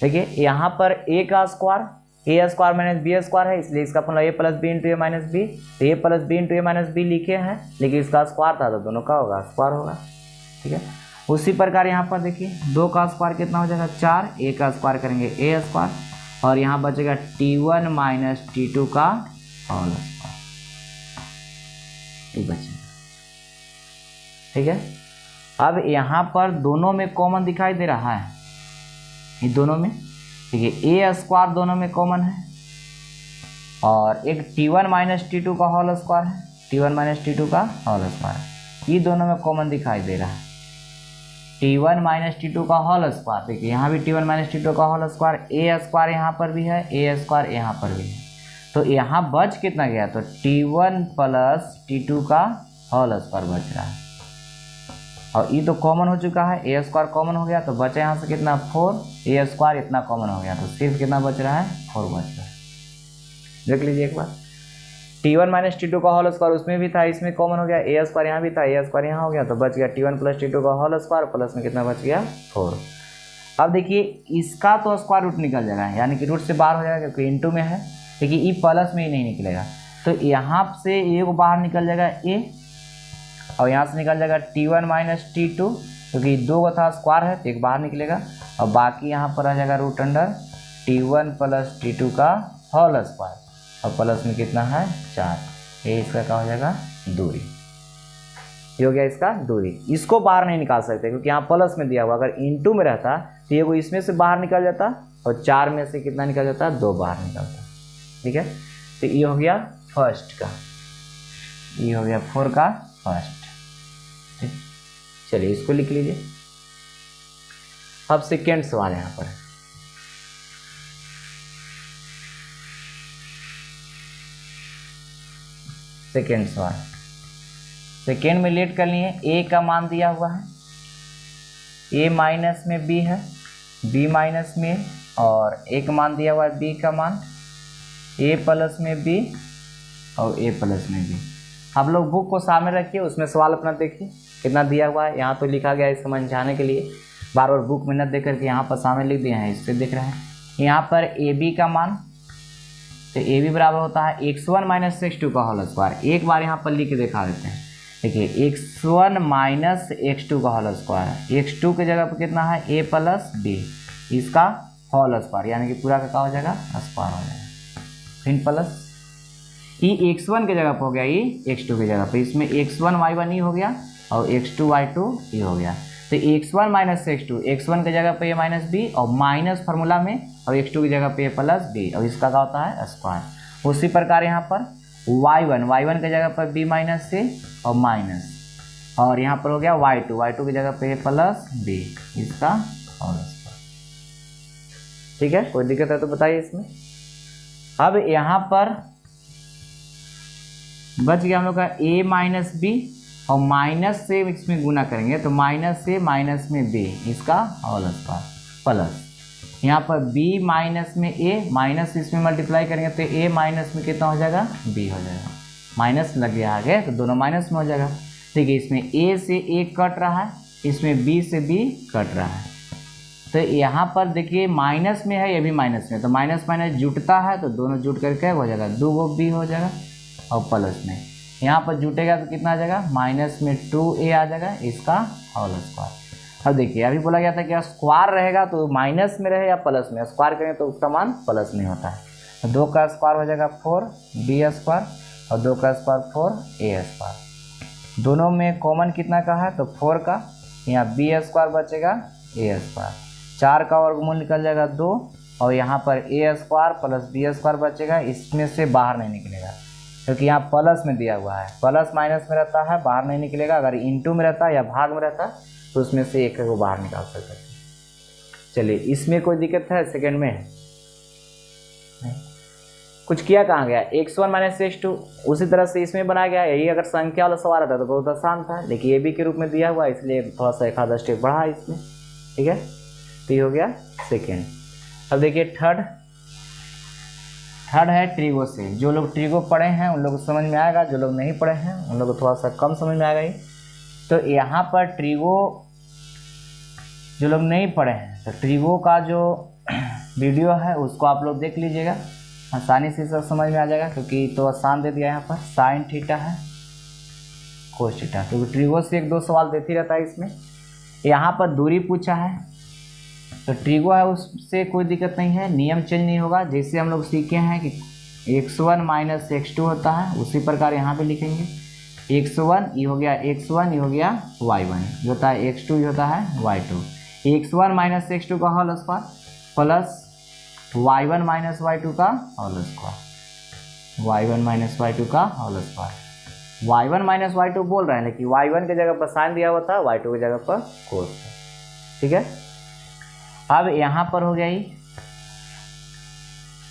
देखिए यहाँ पर a का square a square minus b square है, इसलिए इसका formula a plus B into A minus B, तो a plus B into A minus B लिखे हैं, लेकिन इसका स्क्वायर था तो दोनों का होगा स्क्वायर होगा, ठीक है। उसी प्रकार यहाँ पर देखिए 2 का स्क्वायर कितना हो जाएगा 4, a का स्क्वायर करेंगे a स्क्वायर, और यहाँ बचेगा t1 माइनस t2 का होल स्क्वायर, ये बचेगा, ठीक है। अब यहाँ पर दोनों में कॉमन दिखाई दे रहा है, ये दोनों में देखिए a स्क्वायर दोनों में कॉमन है, और एक t1 माइनस t2 का होल स्क्वायर है, t1 माइनस t2 का होल स्क्वायर, ये दोनों में कॉमन दिखाई दे रहा है, t1 माइनस t2 का होल स्क्वायर, देखिए यहाँ भी t1 माइनस t2 का होल स्क्वायर, a स्क्वायर यहाँ पर भी है, a स्क्वायर यहाँ पर भी है, तो यहाँ बच कितना गया, तो t1 प्लस t2 का होल स्क्वायर बच रहा है, और ये तो कॉमन हो चुका है, a स्क्वायर कॉमन हो गया तो बचा यहाँ से कितना 4, a स्क्वायर इतना कॉमन हो गया तो सिर्फ कितना बच रहा है 4 बच रहा है। देख लीजिए एक बार, t1 माइनस t2 का होल स्क्वायर उसमें भी था, इसमें कॉमन हो गया, a स्क्वायर यहाँ भी था, a स्क्वायर यहाँ हो गया तो बच गया t1 प्लस t2 का होल स्क्वायर, प्लस में कितना बच गया 4। अब देखिए इसका तो स्क्वायर रूट निकल जाएगा, यानी कि रूट से बाहर हो जाएगा क्योंकि इंटू में है, लेकिन ई प्लस में ही नहीं निकलेगा, तो यहाँ से a को बाहर निकल जाएगा a, और यहाँ से निकल जाएगा t1 माइनस t2, क्योंकि 2 का था स्क्वायर है तो एक बाहर निकलेगा, और बाकी यहाँ पर आ जाएगा root under t1 plus t2 का होल स्क्वायर, और प्लस में कितना है 4, ये इसका क्या हो जाएगा दूरी, ये हो गया इसका दूरी। इसको बाहर नहीं निकाल सकते क्योंकि यहाँ प्लस में दिया हुआ, अगर इंटू में रहता तो ये को इसमें से बाहर निकल जाता, और 4 में से कितना निकल जाता 2 बाहर निकलता, ठीक है। तो ये हो गया फर्स्ट का, ये हो गया 4 का फर्स्ट, ठीक। चलिए इसको लिख लीजिए। अब सेकेंड सवाल यहाँ पर, सेकेंड सवाल, सेकेंड में लेट कर लिए, a का मान दिया हुआ है, a माइनस में b है, b माइनस में, और एक मान दिया हुआ है b का मान, a प्लस में b और a प्लस में b। आप लोग बुक को सामने रखिए, उसमें सवाल अपना देखिए कितना दिया हुआ है, यहाँ तो लिखा गया है समझाने के लिए, बार बार बुक में न देख करके यहाँ पर सामने लिख दिए हैं, इससे देख रहे हैं। यहाँ पर ab का मान, तो ab बराबर होता है x1 माइनस x2 का होल स्क्वायर, एक बार यहाँ पर लिख के दिखा देते हैं। देखिए x1 माइनस x2 का होल स्क्वायर, x2 की जगह पर कितना है a प्लस b, इसका होल स्क्वायर, यानी कि पूरा का क्या हो जाएगा स्क्वायर हो जाएगा, फिर प्लस ये x1 की जगह पर हो गया, ये x2 की जगह पर, इसमें x1 y1 ये हो गया और x2 y2 ये हो गया, तो x1 माइनस x2, x1 की जगह पे a माइनस b और माइनस फार्मूला में, और x2 की जगह पे a प्लस b, और इसका क्या होता है स्क्वायर। उसी प्रकार यहाँ पर y1 की जगह पर b माइनस c और माइनस, और यहाँ पर हो गया y2 की जगह पे a प्लस b, इसका होल स्क्वायर। ठीक है, कोई दिक्कत है तो बताइए इसमें। अब यहाँ पर बच गया हम लोग का a माइनस बी, और माइनस से इसमें गुना करेंगे तो माइनस से माइनस में b, इसका होल स्क्वायर प्लस यहाँ पर b माइनस में a, माइनस इसमें मल्टीप्लाई करेंगे तो a माइनस में कितना हो जाएगा, b हो जाएगा। माइनस लग गया आगे तो दोनों माइनस में हो जाएगा। ठीक है, इसमें a से a कट रहा है, इसमें b से b कट रहा है। तो यहाँ पर देखिए माइनस में है, ये भी माइनस में, तो माइनस माइनस जुटता है तो दोनों जुट करके हो जाएगा 2 b हो जाएगा, और प्लस में यहाँ पर जुटेगा तो कितना आ जाएगा, माइनस में 2a आ जाएगा, इसका होल स्क्वायर। अब देखिए अभी बोला गया था कि स्क्वायर रहेगा तो माइनस में रहे या प्लस में, स्क्वायर करेंगे तो उसका मान प्लस में होता है। तो 2 का स्क्वायर हो जाएगा 4b स्क्वायर, और 2 का स्क्वायर 4a स्क्वायर। दोनों में कॉमन कितना का है, तो 4 का, यहाँ b स्क्वायर बचेगा a स्क्वायर, 4 का वर्गमूल निकल जाएगा 2, और यहाँ पर a square plus b square बचेगा, इसमें से बाहर नहीं निकलेगा क्योंकि यहाँ प्लस में दिया हुआ है, प्लस माइनस में रहता है बाहर नहीं निकलेगा। अगर इंटू में रहता है या भाग में रहता है तो उसमें से एक को बाहर निकाल सकते हैं। चलिए इसमें कोई दिक्कत है, सेकंड में कुछ किया कहाँ गया, x1 माइनस x2 उसी तरह से इसमें बनाया गया। यही अगर संख्या वाला सवाल आता तो बहुत आसान था, लेकिन ये भी के रूप में दिया हुआ है इसलिए थोड़ा सा एक आधा स्टेप बढ़ा है इसमें। ठीक है, तो ये हो गया सेकेंड। अब देखिए थर्ड है ट्रिगो से। जो लोग ट्रिगो पढ़े हैं उन लोग को समझ में आएगा, जो लोग नहीं पढ़े हैं उन लोग को थोड़ा सा कम समझ में आएगा। तो यहाँ पर ट्रिगो जो लोग नहीं पढ़े हैं तो ट्रिगो का जो वीडियो है उसको आप लोग देख लीजिएगा, आसानी से सब समझ में आ जाएगा, क्योंकि तो आसान दे दिया यहाँ पर साइन थीटा है कोस थीटा, क्योंकि ट्रिगो से 1-2 सवाल देती रहता है इसमें। यहाँ पर दूरी पूछा है तो ट्रिगो है उससे कोई दिक्कत नहीं है, नियम चेंज नहीं होगा। जैसे हम लोग सीखे हैं कि x1 माइनस x2 होता है उसी प्रकार यहाँ पे लिखेंगे। x1 ये हो गया x1, ये हो गया y1, ये होता है x2, ये होता है y2। x1 माइनस x2 का whole square plus y1 minus y2 का whole square, y1 minus y2 का whole square. y1 minus y2 बोल रहे हैं लेकिन y1 के जगह पर साइन दिया हुआ था, y2 की जगह पर कोस। ठीक है, अब यहाँ पर हो गया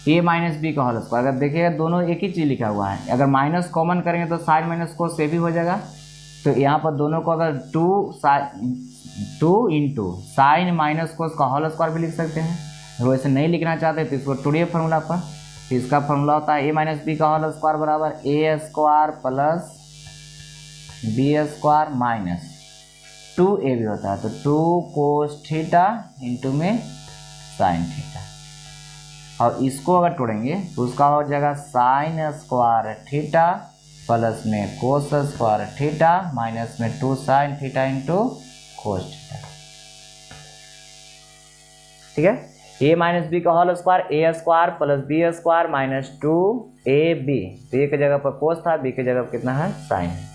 a माइनस बी का होल स्क्वायर। अगर देखिएगा दोनों एक ही चीज़ लिखा हुआ है, अगर माइनस कॉमन करेंगे तो साइन माइनस कोस से भी हो जाएगा। तो यहाँ पर दोनों को अगर 2 इंटू साइन माइनस कोस का होल स्क्वायर भी लिख सकते हैं। अगर वैसे नहीं लिखना चाहते तो इसको टूड़िए फार्मूला पर, तो इसका फार्मूला होता है a माइनस बी का होल स्क्वायर बराबर a square plus B square minus 2a भी होता है तो 2 कोस थीटा इंटू में साइन थीटा, और इसको अगर तोड़ेंगे तो उसका हो जाएगा साइन स्क्वायर थीटा प्लस में कोस स्क्वायर थीटा माइनस में 2 sine theta into cos theta. ठीक है, a माइनस बी का whole square a square plus B square minus 2ab, तो a की जगह पर कोस था, b की जगह पर कितना है साइन है,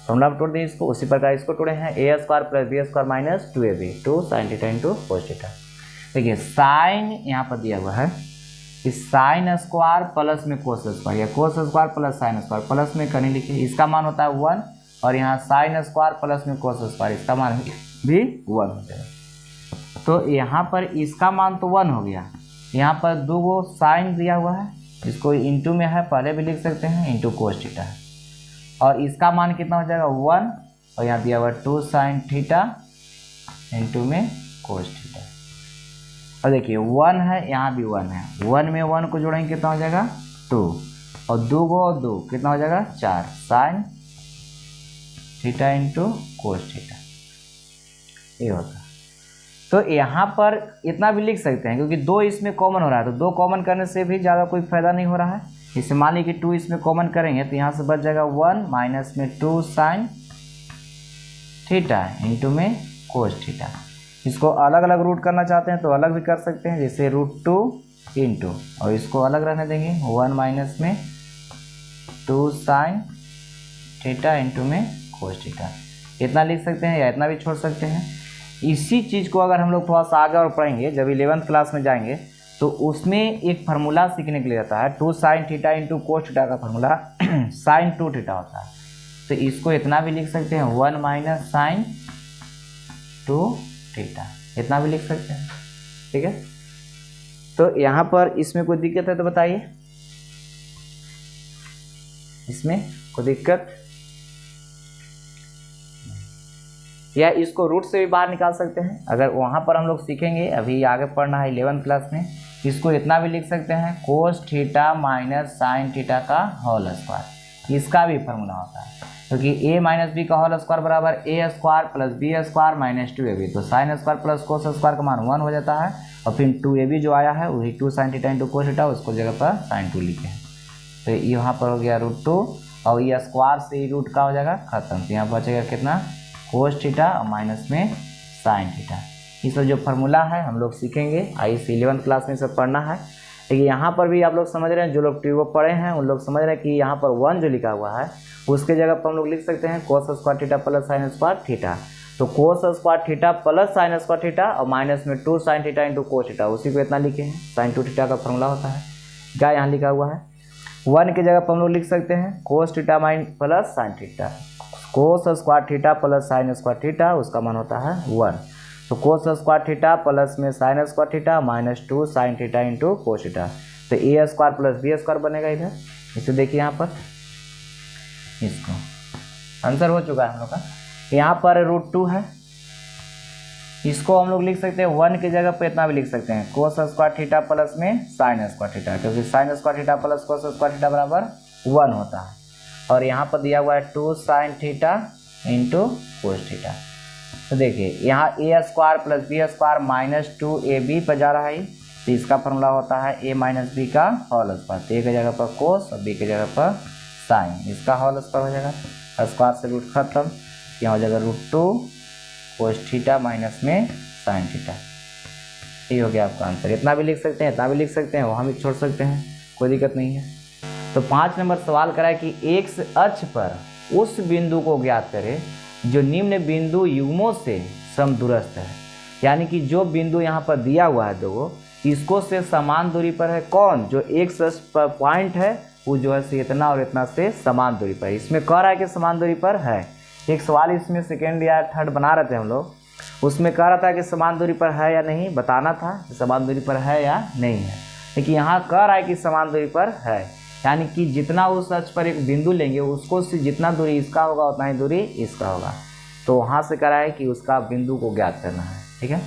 तो हम लोग तोड़ दें इसको। उसी प्रकार इसको तोड़े हैं a square plus B square minus 2ab, 2 sine theta into cos theta. देखिए साइन यहाँ पर दिया हुआ है, इस साइन स्क्वायर प्लस में कोस स्क्वायर या cos square plus sine square, plus में कहीं लिखिए, इसका मान होता है 1, और यहाँ साइन स्क्वायर प्लस में कोस स्क्वायर इसका मान भी 1 हो जाएगा। तो यहाँ पर इसका मान तो 1 हो गया, यहाँ पर 2 गो साइन दिया हुआ है, इसको इंटू में है पहले भी लिख सकते हैं, इंटू कोस थीटा है, और इसका मान कितना हो जाएगा 1, और यहाँ दिया हुआ 2 साइन थीटा इंटू में कोस थीटा। और देखिए 1 है, यहाँ भी 1 है, 1 में 1 को जोड़ेंगे कितना हो जाएगा 2, और 2 को 2 कितना हो जाएगा 4 sign theta into cos theta, ये होता है। तो यहाँ पर इतना भी लिख सकते हैं क्योंकि 2 इसमें कॉमन हो रहा है, तो 2 कॉमन करने से भी ज़्यादा कोई फायदा नहीं हो रहा है। इसे मान लीजिए कि 2 इसमें कॉमन करेंगे तो यहाँ से बच जाएगा 1 माइनस में 2 साइन थीटा इंटू में कोस थीटा। इसको अलग अलग रूट करना चाहते हैं तो अलग भी कर सकते हैं, जैसे √2 इंटू, और इसको अलग रहने देंगे 1 माइनस में 2 साइन थीटा इंटू में कोस थीटा। इतना लिख सकते हैं या इतना भी छोड़ सकते हैं। इसी चीज़ को अगर हम लोग थोड़ा सा आगे और पढ़ेंगे, जब 11th क्लास में जाएंगे तो उसमें एक फार्मूला सीखने के लिए आता है 2 sine theta into cos theta का फार्मूला साइन 2 थीटा होता है। तो इसको इतना भी लिख सकते हैं 1 माइनस साइन 2 थीटा, इतना भी लिख सकते हैं। ठीक है, तो यहाँ पर इसमें कोई दिक्कत है तो बताइए, इसमें कोई दिक्कत, या इसको रूट से भी बाहर निकाल सकते हैं। अगर वहाँ पर हम लोग सीखेंगे, अभी आगे पढ़ना है 11th क्लास में, इसको इतना भी लिख सकते हैं cos theta minus sine theta का होल स्क्वायर, इसका भी फॉर्मूला होता है, क्योंकि a माइनस बी का होल स्क्वायर बराबर a square plus B square minus 2ab, तो sine square plus cos square का मान 1 हो जाता है, और फिर 2ab जो आया है वही 2 sine theta into cos theta, उसको जगह पर साइन 2 लिखे हैं, तो यहाँ पर हो गया √2, और ये स्क्वायर से ही रूट का हो जाएगा खत्म, तो यहाँ बचेगा कितना कोस थीटा और माइनस में साइन थीटा। ये सब जो फार्मूला है हम लोग सीखेंगे, आई 11th क्लास में सब पढ़ना है। लेकिन यहाँ पर भी आप लोग समझ रहे हैं, जो लोग ट्यूब पढ़े हैं उन लोग समझ रहे हैं कि यहाँ पर 1 जो लिखा हुआ है उसके जगह पर हम लोग लिख सकते हैं cos square theta plus sine square theta, तो cos square theta plus sine square theta और माइनस में 2 sine theta into cos theta, उसी को इतना लिखे हैं, साइन 2 थीटा का फॉर्मूला होता है, क्या यहाँ लिखा हुआ है 1 की जगह पर हम लोग लिख सकते हैं cos theta minus plus sine theta, cos square theta plus sine square theta, उसका मान होता है 1, तो कोस स्क्वायर थीटा प्लस में sine square theta minus 2 sine theta into cos theta, तो a square plus B square बनेगा इधर, इसे देखिए यहाँ पर, इसको आंसर हो चुका है हम लोग का। यहाँ पर √2 है, इसको हम लोग लिख सकते हैं 1 की जगह पे इतना भी लिख सकते हैं कोस स्क्वायर थीटा प्लस में साइन स्क्वायर थीटा, क्योंकि sign square theta plus cos square theta बराबर 1 होता है, और यहाँ पर दिया हुआ है 2 sine theta into cos theta, तो देखिए यहाँ a square plus B square minus 2ab पर जा रहा है, तो इसका फॉर्मूला होता है a माइनस बी का होल स्क्वायर, तो a की जगह पर कोस और b की जगह पर साइन, इसका होल स्क्वायर हो जाएगा, स्क्वायर से रूट खत्म, यहाँ हो जाएगा √2 कोस थीटा माइनस में साइन थीटा, ये हो गया आपका आंसर। इतना भी लिख सकते हैं, इतना भी लिख सकते हैं, वहाँ भी छोड़ सकते हैं, कोई दिक्कत नहीं है। तो 5 नंबर सवाल करा है कि एक्स अक्ष पर उस बिंदु को ज्ञात करें जो निम्न बिंदु युग्मों से समदूरस्थ है, यानी कि जो बिंदु यहाँ पर दिया हुआ है दो, इसको से समान दूरी पर है, कौन, जो एक्स अक्ष पर पॉइंट है वो जो है से इतना और इतना से समान दूरी पर, इसमें कह रहा है कि समान दूरी पर है। एक सवाल इसमें सेकेंड या थर्ड बना रहे थे हम लोग, उसमें कह रहा था कि समान दूरी पर है या नहीं, बताना था कि समान दूरी पर है या नहीं है, लेकिन यहाँ कह रहा है कि समान दूरी पर है, यानी कि जितना उस अक्ष पर एक बिंदु लेंगे उसको से जितना दूरी इसका होगा उतना ही दूरी इसका होगा, तो वहाँ से कह रहा है कि उसका बिंदु को ज्ञात करना है, ठीक है।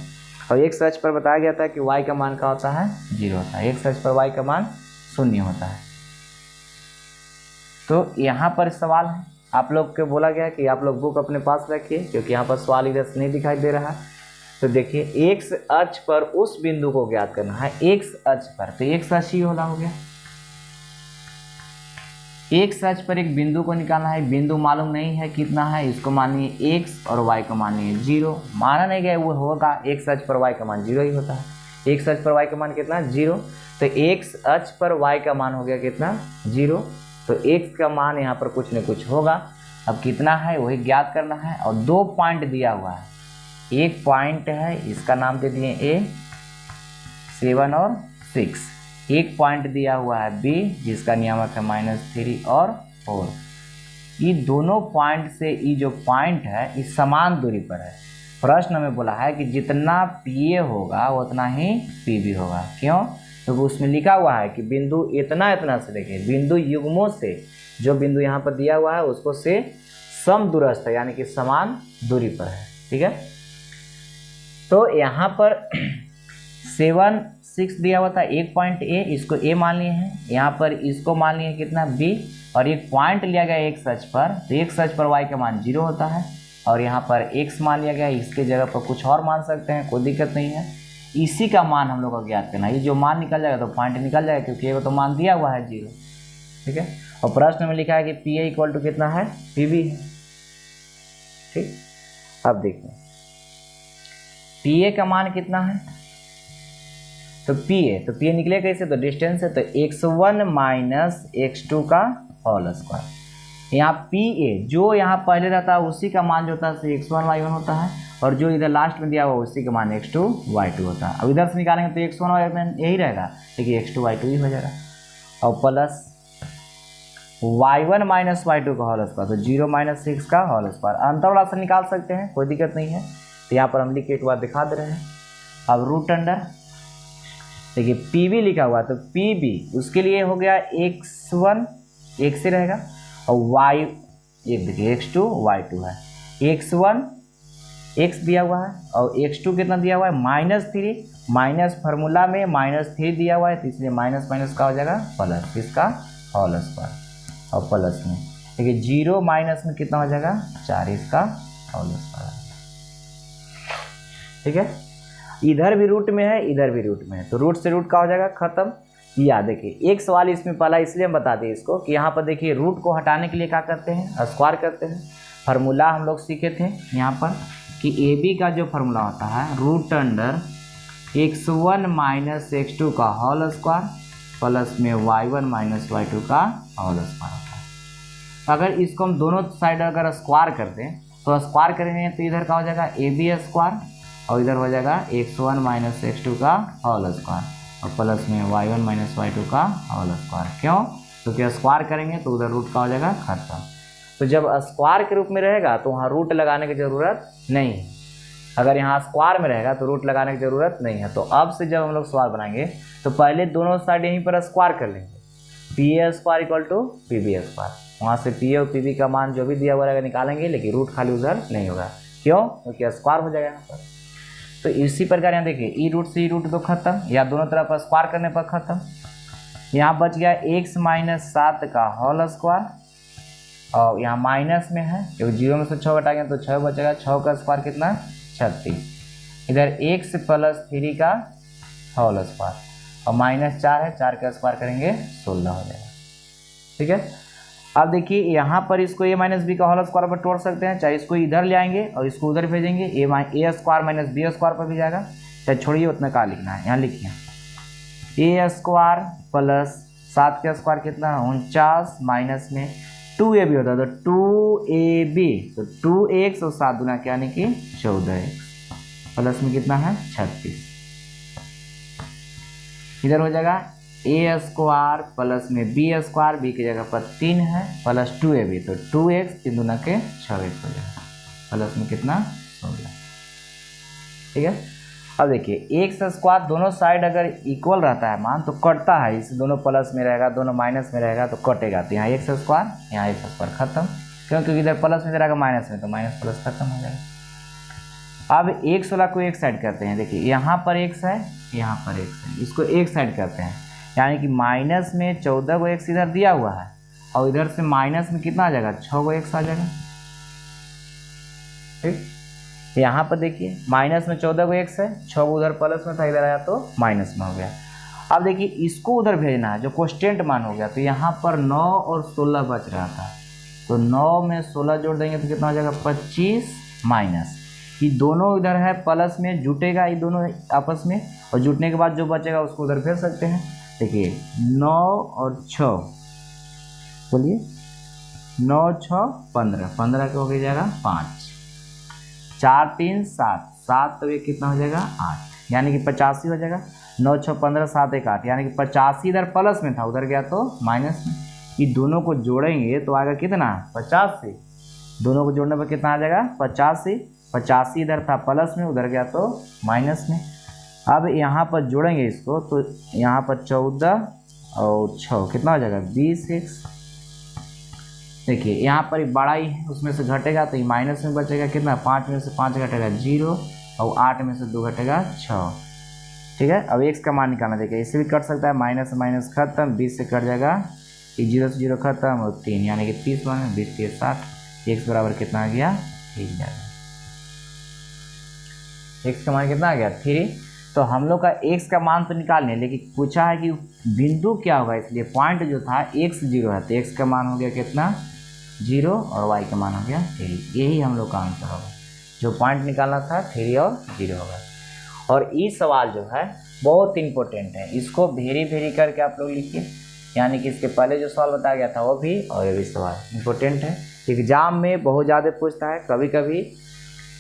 और एक अक्ष पर बताया गया था कि y का मान का होता है 0 होता है, एक अक्ष पर y का मान 0 होता है। तो यहाँ पर सवाल है, आप लोग को बोला गया कि आप लोग बुक अपने पास रखिए, क्योंकि यहाँ पर सवाल इधर से नहीं दिखाई दे रहा है। तो देखिए एक्स अक्ष पर उस बिंदु को ज्ञात करना है, एक्स अक्ष पर, तो एक्स अक्ष ही होला हो गया, एक्स अक्ष पर एक बिंदु को निकालना है, बिंदु मालूम नहीं है कितना है, इसको मानिए एक्स और वाई को मानिए 0, माना नहीं गया वो होगा, एक्स अक्ष पर वाई का मान 0 ही होता है, एक्स अक्ष पर वाई का मान कितना 0, तो एक्स अक्ष पर वाई का मान हो गया कितना 0, तो एक्स का मान यहाँ पर कुछ न कुछ होगा, अब कितना है वही ज्ञात करना है। और 2 पॉइंट दिया हुआ है, एक पॉइंट है इसका नाम दे दिए A 7 और 6, एक पॉइंट दिया हुआ है B जिसका नियामक है -3 और 4, ये दोनों पॉइंट से ये जो पॉइंट है इस समान दूरी पर है। प्रश्न में बोला है कि जितना PA होगा उतना ही PB होगा, क्यों, क्योंकि उसमें लिखा हुआ है कि बिंदु इतना इतना से, देखिए बिंदु युग्मों से, जो बिंदु यहाँ पर दिया हुआ है उसको से समदूरस्थ है, यानी कि समान दूरी पर है, ठीक है। तो यहाँ पर 7 6 दिया हुआ था, एक पॉइंट A, इसको A मान लिए हैं, यहाँ पर इसको मान लिए कितना B, और एक पॉइंट लिया गया एक अक्ष पर, तो एक अक्ष पर y का मान 0 होता है, और यहाँ पर x मान लिया गया, इसके जगह पर कुछ और मान सकते हैं, कोई दिक्कत नहीं है। इसी का मान हम लोग को ज्ञात करना है, ये जो मान निकल जाएगा तो पॉइंट निकल जाएगा, क्योंकि ये तो मान दिया हुआ है 0, ठीक है। और प्रश्न में लिखा है कि PA इक्वल टू कितना है PB है, ठीक। अब देखिए PA का मान कितना है, तो PA निकले कैसे, तो डिस्टेंस है, तो x1 माइनस x2 का होल स्क्वायर, यहाँ PA जो यहाँ पहले रहता है उसी का मान जो होता है x1 y1 होता है, और जो इधर लास्ट में दिया हुआ उसी का मान x2 y2 होता है। अब इधर से निकालेंगे तो x1 y1 यही रहेगा, देखिए x2 y2 ही हो जाएगा, और प्लस y1 माइनस y2 का होल स्क्वायर, तो 0 माइनस 6 का होल स्क्वायर, अंतर वाला से निकाल सकते हैं, कोई दिक्कत नहीं है। तो यहाँ पर हम लिख के एक बार दिखा दे रहे हैं। अब रूट अंडर देखिए PB लिखा हुआ तो PB उसके लिए हो गया x1 x से रहेगा और y ये देखिए x2 y2 है, x1 x दिया हुआ है और x2 कितना दिया हुआ है -3, माइनस फार्मूला में -3 दिया हुआ है तो इसलिए माइनस माइनस का हो जाएगा प्लस, इसका होल स्क्वायर और प्लस में देखिए 0 माइनस में कितना हो जाएगा 4, इसका होल स्क्वायर। ठीक है, इधर भी रूट में है इधर भी रूट में है तो रूट से रूट का हो जाएगा खत्म। या देखिए एक सवाल इसमें पहला इसलिए हम बता दें इसको कि यहाँ पर देखिए रूट को हटाने के लिए क्या करते हैं, स्क्वायर करते हैं। फार्मूला हम लोग सीखे थे यहाँ पर कि AB का जो फार्मूला होता है root under x1 minus x2 का होल स्क्वायर प्लस में y1 माइनस y2 का होल स्क्वायर होता है। अगर इसको हम दोनों साइड अगर स्क्वायर कर दें तो स्क्वायर करेंगे तो इधर का हो जाएगा AB स्क्वायर और इधर हो जाएगा x1 माइनस x2 का होल स्क्वायर और प्लस में y1 माइनस y2 का होल स्क्वायर। क्यों? क्योंकि स्क्वायर करेंगे तो उधर रूट का हो जाएगा खत्म। तो जब स्क्वायर के रूप में रहेगा तो वहाँ रूट लगाने की ज़रूरत नहीं है, अगर यहाँ स्क्वायर में रहेगा तो रूट लगाने की ज़रूरत नहीं है। तो अब से जब हम लोग सवाल बनाएंगे तो पहले दोनों साइड यहीं पर स्क्वायर कर लेंगे, PA square equal to PB square, वहाँ से PA और PB का मान जो भी दिया हुआ रहेगा निकालेंगे लेकिन रूट खाली उधर नहीं होगा। क्यों? क्योंकि स्क्वायर हो जाएगा यहाँ पर। तो इसी प्रकार यहाँ देखिए ई रूट से ई रूट तो खत्म, या दोनों तरफ स्क्वायर करने पर खत्म। यहाँ बच गया x माइनस 7 का होल स्क्वायर और यहाँ माइनस में है क्योंकि 0 में से 6 घटाएंगे तो 6 बचेगा, 6 का स्क्वायर कितना 36, इधर x प्लस 3 का होल स्क्वायर और -4 है, 4 का स्क्वायर करेंगे 16 हो जाएगा। ठीक है, अब देखिए यहाँ पर इसको a माइनस बी का होल स्क्वायर पर तोड़ सकते हैं, चाहे इसको इधर ले आएंगे और इसको उधर भेजेंगे, a square minus B square पर भी जाएगा, चाहे छोड़िए उतना का लिखना है, यहाँ लिखिए a स्क्वायर प्लस 7 का स्क्वायर कितना 49 माइनस में 2ab होता है तो 2ab तो 2x और 7 गुना क्या यानी कि 14x प्लस में कितना है 36, इधर हो जाएगा a स्क्वायर प्लस में b स्क्वायर, b की जगह पर 3 है प्लस 2ab तो 2x 3 गुना के 6x हो जाएगा प्लस में कितना 16। ठीक है, अब देखिए एक्स स्क्वायर दोनों साइड अगर इक्वल रहता है मान तो कटता है, इस दोनों प्लस में रहेगा दोनों माइनस में रहेगा तो कटेगा, तो यहाँ एक्स स्क्वायर खत्म, क्योंकि इधर प्लस में रहेगा माइनस में तो माइनस प्लस खत्म हो जाएगा। अब एक्स वाला को एक साइड करते हैं, देखिए यहाँ पर एक्स है यहाँ पर एक्स है, इसको एक साइड करते हैं यानी कि माइनस में 14 को एक्स इधर दिया हुआ है और इधर से माइनस में कितना आ जाएगा 6 को एक्स आ जाएगा। ठीक, यहाँ पर देखिए माइनस में 14 को एक्स है, 6 को उधर प्लस में था इधर आया तो माइनस में हो गया। अब देखिए इसको उधर भेजना है जो कांस्टेंट मान हो गया, तो यहाँ पर 9 और 16 बच रहा था तो 9 में 16 जोड़ देंगे तो कितना हो जाएगा 25 माइनस, ये दोनों इधर है प्लस में जुटेगा ये दोनों आपस में और जुटने के बाद जो बचेगा उसको उधर भेज सकते हैं। देखिए 9 और 6 बोलिए 9 6 15, 15 का हो जाएगा 5, 4 3 7, 7 तो ये कितना हो जाएगा 8 यानी कि 85 हो जाएगा। 9 6 15 7 1 8 यानी कि 85 इधर प्लस में था उधर गया तो माइनस में, ये दोनों को जोड़ेंगे तो आएगा कितना 85, दोनों को जोड़ने पर कितना आ जाएगा 85, 85 इधर था प्लस में उधर गया तो माइनस में। अब यहाँ पर जोड़ेंगे इसको तो यहाँ पर 14 और 6 कितना हो जाएगा 20x। देखिए यहाँ पर बड़ा ही है उसमें से घटेगा तो ये माइनस में बचेगा कितना 5 में से 5 घटेगा 0 और 8 में से 2 घटेगा 6। ठीक है, अब x का मान निकालना, देखिए इससे भी कट सकता है, माइनस से माइनस खत्म, 20 से कट जाएगा, ये 0 से 0 खत्म और 3 यानी कि 30 बने, 20 30 60, x बराबर कितना आ गया 3 जाएगा। x का मान कितना आ गया 3। तो हम लोग का x का मान तो निकालने लेकिन पूछा है कि बिंदु क्या होगा, इसलिए पॉइंट जो था x 0 है तो x का मान हो गया कितना 0 और y का मान हो गया 3, यही हम लोग का आंसर होगा, जो पॉइंट निकालना था 3 और 0 होगा। और ये सवाल जो है बहुत इंपॉर्टेंट है, इसको भेरी करके आप लोग लिखिए, यानी कि इसके पहले जो सवाल बताया गया था वो भी और ये भी सवाल इंपॉर्टेंट है, एग्जाम में बहुत ज़्यादा पूछता है, कभी कभी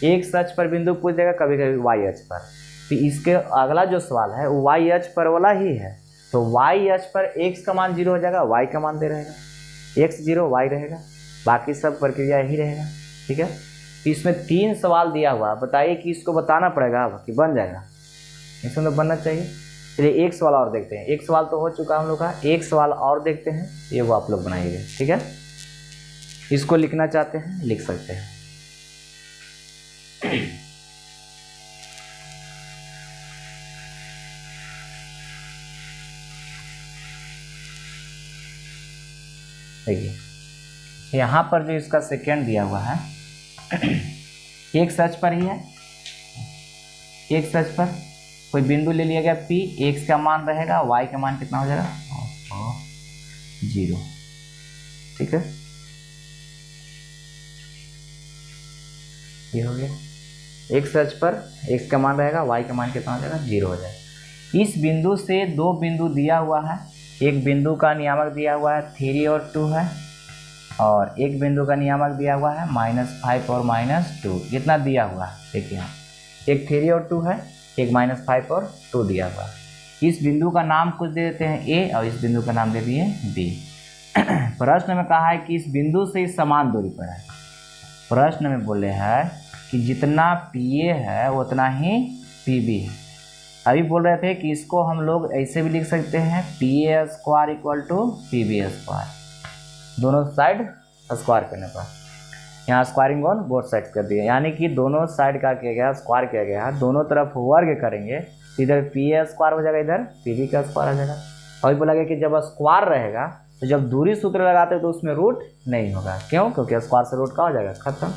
x अक्ष पर बिंदु पूछ देगा, कभी कभी y अक्ष पर। तो इसके अगला जो सवाल है वो y अक्ष पर वाला ही है, तो y अक्ष पर x का मान 0 हो जाएगा, y का मान दे रहेगा, x 0 y रहेगा, बाकी सब प्रक्रिया यही रहेगा। ठीक है, तो इसमें 3 सवाल दिया हुआ, बताइए कि इसको बताना पड़ेगा अब कि बन जाएगा, इसमें तो बनना चाहिए। चलिए एक सवाल और देखते हैं, एक सवाल तो हो चुका हम लोग का, एक सवाल और देखते हैं, ये वो आप लोग बनाइएगा, ठीक है। इसको लिखना चाहते हैं लिख सकते हैं। देखिए यहाँ पर जो इसका सेकेंड दिया हुआ है एक सच पर ही है, एक सच पर कोई बिंदु ले लिया गया P, x का मान रहेगा, y का मान कितना हो जाएगा 0, ठीक है। ये हो गया, एक सच पर x का मान रहेगा, y का मान कितना हो जाएगा 0 हो जाएगा। इस बिंदु से दो बिंदु दिया हुआ है, एक बिंदु का नियामक दिया हुआ है 3 और 2 है, और एक बिंदु का नियामक दिया हुआ है -5 और -2, इतना दिया हुआ है। देखिए एक 3 और 2 है, एक -5 और 2 दिया हुआ है। इस बिंदु का नाम कुछ दे देते हैं A और इस बिंदु का नाम दे दिए B। प्रश्न में कहा है कि इस बिंदु से इस समान दूरी पर है। प्रश्न में बोले हैं कि जितना PA है उतना ही PB है। अभी बोल रहे थे कि इसको हम लोग ऐसे भी लिख सकते हैं PA square equal to PB square, दोनों साइड स्क्वायर करने पर। यहाँ स्क्वायरिंग ऑन बोथ साइड कर दिया, यानी कि दोनों साइड का किया गया स्क्वायर किया गया है, दोनों तरफ वर्ग करेंगे, इधर PA स्क्वायर हो जाएगा, इधर PB का स्क्वायर हो जाएगा। और बोला गया कि जब स्क्वायर रहेगा तो जब दूरी सूत्र लगाते हैं तो उसमें रूट नहीं होगा, क्यों? क्योंकि स्क्वायर से रूट का हो जाएगा खत्म।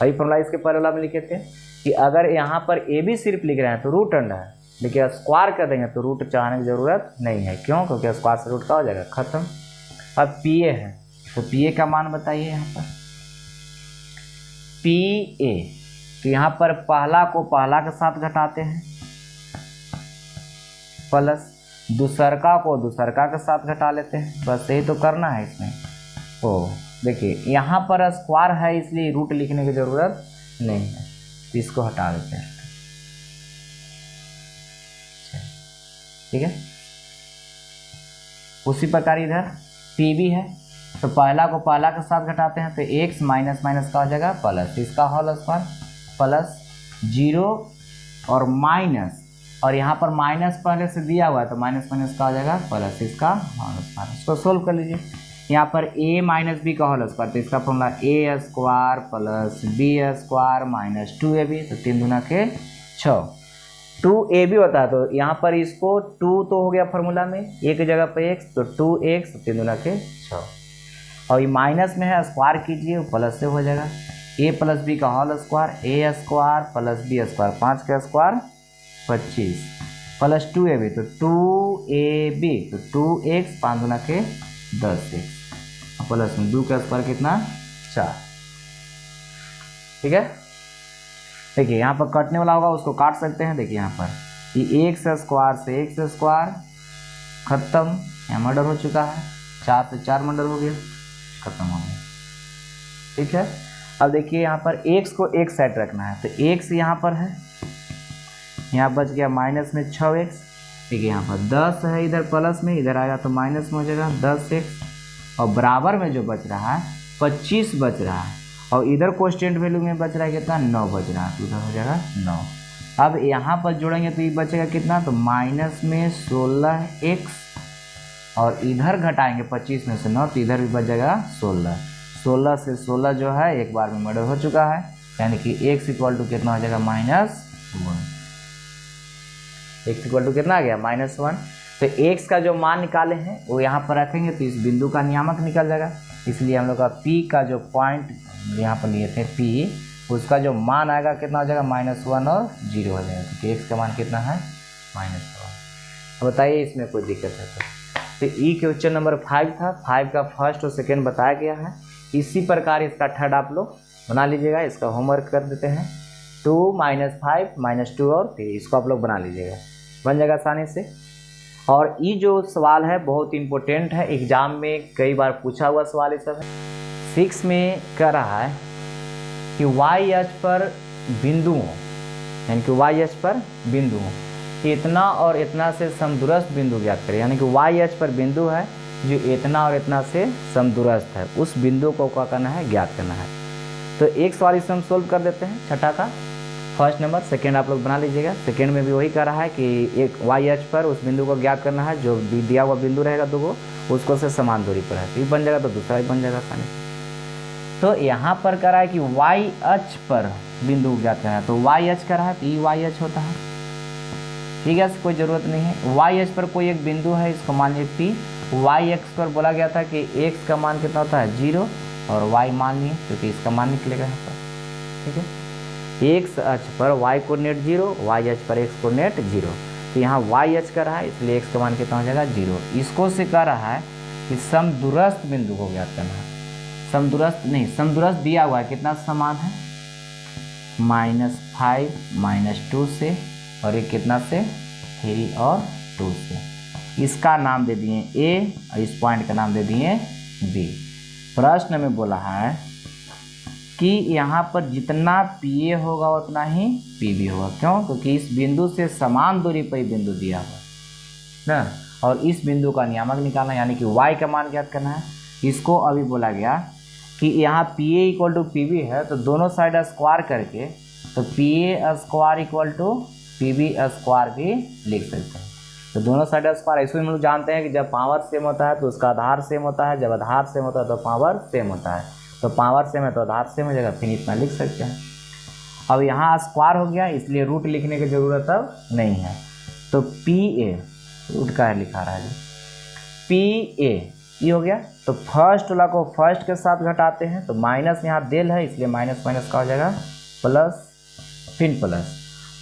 वही फॉर्मूला इसके पहले वाला में लिखे थे कि अगर यहाँ पर AB सिर्फ लिख रहे हैं तो रूट अंडर है, लेकिन स्क्वायर कर देंगे तो रूट चाहने की जरूरत नहीं है, क्यों? क्योंकि स्क्वायर से रूट का हो जाएगा खत्म। अब PA है तो PA का मान बताइए यहाँ पर PA, तो यहाँ पर पहला को पहला के साथ घटाते हैं प्लस दूसरका को दूसरका के साथ घटा लेते हैं, बस यही तो करना है इसमें। ओ देखिए यहाँ पर स्क्वायर है इसलिए रूट लिखने की जरूरत नहीं है, तो इसको हटा देते हैं, ठीक है। उसी प्रकार इधर PB है तो पहला को पहला के साथ घटाते हैं तो x माइनस माइनस का हो जाएगा प्लस, इसका होल स्क्वायर प्लस 0 और माइनस, और यहाँ पर माइनस पहले से दिया हुआ है तो माइनस माइनस का हो जाएगा प्लस, इसका होल स्क्वायर। इसको सोल्व कर लीजिए, यहाँ पर a माइनस बी का होल स्क्वायर, तो इसका formula a square plus b square minus 2ab, तो 3 दूना के 6, 2ab होता है तो यहाँ पर इसको 2 तो हो गया फार्मूला में, एक जगह पर x तो 2x, 3 दूना के 6, और ये माइनस में है स्क्वायर कीजिए प्लस से हो जाएगा, a प्लस बी का whole square, a square plus b square, 5 का स्क्वायर 25 प्लस 2ab, तो 2ab तो 2x, 5 दूना के 10x, प्लस में 2 का स्क्वायर कितना 4, ठीक है। देखिए यहाँ पर कटने वाला होगा उसको काट सकते हैं, देखिए यहाँ पर ये x स्क्वायर से x स्क्वायर खत्म, यहाँ मर्डर हो चुका है, 4 से 4 मर्डर हो गया, खत्म हो गया, ठीक है। अब देखिए यहाँ पर x को एक साइड रखना है तो x यहाँ पर है, यहाँ बच गया माइनस में 6x, ठीक है। यहाँ पर 10 है, इधर प्लस में, इधर आएगा तो माइनस में हो जाएगा 10x, और बराबर में जो बच रहा है 25 बच रहा है, और इधर कोस्टेंट वैल्यू में बच रहा है कितना 9 बच रहा है, तो इधर हो जाएगा 9। अब यहाँ पर जोड़ेंगे तो ये बचेगा कितना, तो माइनस में 16x, और इधर घटाएंगे 25 में से 9 तो इधर भी बच जाएगा 16, 16 से 16 जो है एक बार में मर्डर हो चुका है, यानी कि x इक्वल टू कितना हो जाएगा -1, x इक्वल टू कितना आ गया -1। तो x का जो मान निकाले हैं वो यहाँ पर रखेंगे तो इस बिंदु का नियामक निकल जाएगा, इसलिए हम लोग का P का जो पॉइंट यहाँ पर लिए थे P, उसका जो मान आएगा कितना हो जाएगा -1 और 0 हो जाएगा, क्योंकि x का मान कितना है -1। तो बताइए इसमें कोई दिक्कत है तो ई क्वेश्चन नंबर 5 था, 5 का फर्स्ट और सेकेंड बताया गया है। इसी प्रकार इसका थर्ड आप लोग बना लीजिएगा, इसका होमवर्क कर देते हैं, 2 -5 -2 और 3, इसको आप लोग बना लीजिएगा, बन जाएगा आसानी से। और ये जो सवाल है बहुत इंपॉर्टेंट है, एग्जाम में कई बार पूछा हुआ सवाल ये सब है। 6 में कह रहा है कि वाई अक्ष पर बिंदुओं, यानी कि वाई अक्ष पर बिंदुओं इतना और इतना से समदूरस्थ बिंदु ज्ञात करें, यानी कि वाई अक्ष पर बिंदु है जो इतना और इतना से समदूरस्थ है, उस बिंदु को क्या करना है ज्ञात करना है। तो एक सवाल इसमें हम सोल्व कर देते हैं छठा का। First number. सेकेंड आप लोग बना लीजिएगा। सेकेंड में भी वही कर रहा है कि एक वाई एच पर उस बिंदु को ज्ञात करना है, जो दिया हुआ बिंदु रहेगा दो को, उसको से समान दूरी पर है, तो ये बन जाएगा, तो दूसरा ही बन जाएगा आसानी से। तो यहाँ पर कर रहा है कि वाई एच पर बिंदु को ज्ञात करना है, तो वाई एच कर रहा है, तो ये वाई एच होता है, ठीक है, कोई ज़रूरत नहीं है। वाई एच पर कोई एक बिंदु है, इसको मान लीजिए पी। वाई एक्स पर बोला गया था कि एक्स का मान कितना होता है 0 और वाई मान लिए, क्योंकि इसका मान निकलेगा यहाँ पर, ठीक है। एक्स अक्ष पर वाई कोऑर्डिनेट 0, वाई अक्ष पर एक्स कोऑर्डिनेट 0, तो यहाँ वाई एच का रहा है, इसलिए एक्स का मान कितना हो जाएगा 0। इसको से कह रहा है कि समदूरस्थ बिंदु को ज्ञात करना है। समदूरस्थ नहीं, समदूरस्थ दिया हुआ है, कितना समान है -5 -2 से, और ये कितना से 3 और 2 से। इसका नाम दे दिए ए और इस पॉइंट का नाम दे दिए बी। प्रश्न में बोला है कि यहाँ पर जितना पी ए होगा उतना ही पी बी होगा। क्यों? क्योंकि इस बिंदु से समान दूरी पर बिंदु दिया हुआ ना, और इस बिंदु का नियामक निकालना, यानी कि y का मान ज्ञात करना है। इसको अभी बोला गया कि यहाँ P A equal to P B है, तो दोनों साइड स्क्वायर करके, तो P A square equal to P B square भी लिख सकते हैं। तो दोनों साइड स्क्वायर, इसमें हम लोग जानते हैं कि जब पावर सेम होता है तो उसका आधार सेम होता है, जब आधार सेम होता है तो पावर सेम होता है, तो पावर सेम है तो आधार सेम हो जाएगा, फिर इतना लिख सकते हैं। अब यहाँ स्क्वायर हो गया, इसलिए रूट लिखने की ज़रूरत अब नहीं है। तो पी ए रूट का है लिखा रहा है, पी ए ये हो गया। तो फर्स्ट वाला को फर्स्ट के साथ घटाते हैं, तो माइनस यहाँ देल है, इसलिए माइनस माइनस का हो जाएगा प्लस, फिर प्लस।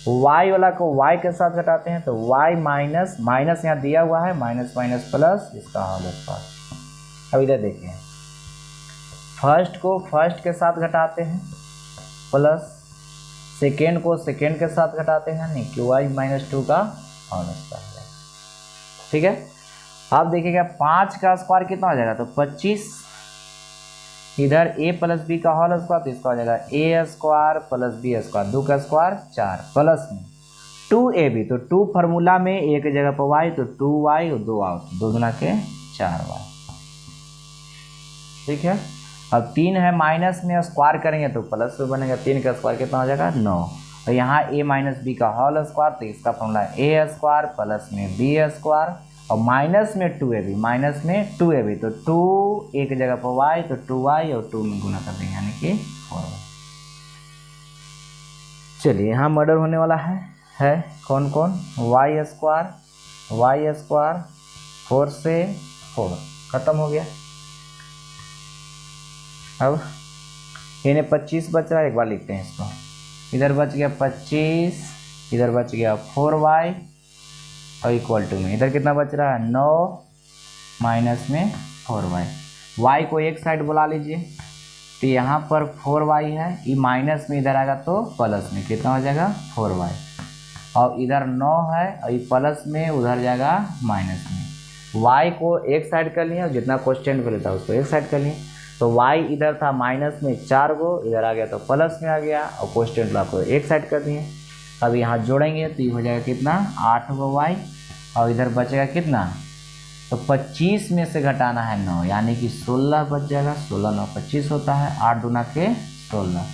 y वाला को y के साथ घटाते हैं, तो y माइनस माइनस यहाँ दिया हुआ है, माइनस माइनस प्लस, इसका होल स्क्वायर। अब इधर देखिए, फर्स्ट को फर्स्ट के साथ घटाते हैं प्लस, सेकेंड को सेकेंड के साथ घटाते हैं, नहीं कि y -2 का होल स्क्वायर, ठीक है। अब देखिएगा 5 का स्क्वायर कितना हो जाएगा, तो 25, इधर a प्लस बी का होल स्क्वायर, तो इसका हो जाएगा a square plus B square, 2 का स्क्वायर 4, प्लस में 2ab, तो 2 फार्मूला में a की जगह पर y, तो 2y और 2 आओ, 2 गुना के 4y, ठीक है। अब 3 है, माइनस में स्क्वायर करेंगे तो प्लस में बनेगा, 3 का स्क्वायर कितना हो जाएगा 9, और यहाँ a माइनस बी का होल स्क्वायर, तो इसका फॉर्मूला a स्क्वायर प्लस में b स्क्वायर, और माइनस में 2ab, माइनस में 2ab, तो 2 एक जगह पर y, तो 2y और 2 में गुना कर देंगे, यानी कि 4y। चलिए यहाँ मर्डर होने वाला है कौन कौन, y स्क्वायर 4 से 4 खत्म हो गया। अब इन्हें 25 बच रहा है, एक बार लिखते हैं इसको, इधर बच गया 25, इधर बच गया 4y और इक्वल टू में इधर कितना बच रहा है 9 माइनस में 4y। y को एक साइड बुला लीजिए, तो यहाँ पर 4y है, ये माइनस में इधर आएगा तो प्लस में कितना हो जाएगा 4y, और इधर 9 है और ये प्लस में उधर जाएगा माइनस में। y को एक साइड कर लिए और जितना क्वेश्चन वैल्यू था उसको एक साइड कर लिए, तो y इधर था माइनस में 4 गो, इधर आ गया तो प्लस में आ गया, और क्वेश्चन वैल्यू को एक साइड कर दिए। अब यहाँ जोड़ेंगे तो ये हो जाएगा कितना 8 गो y, और इधर बचेगा कितना, तो 25 में से घटाना है 9, यानी कि 16 बच जाएगा, 16 9 25 होता है, 8 दूना के 16,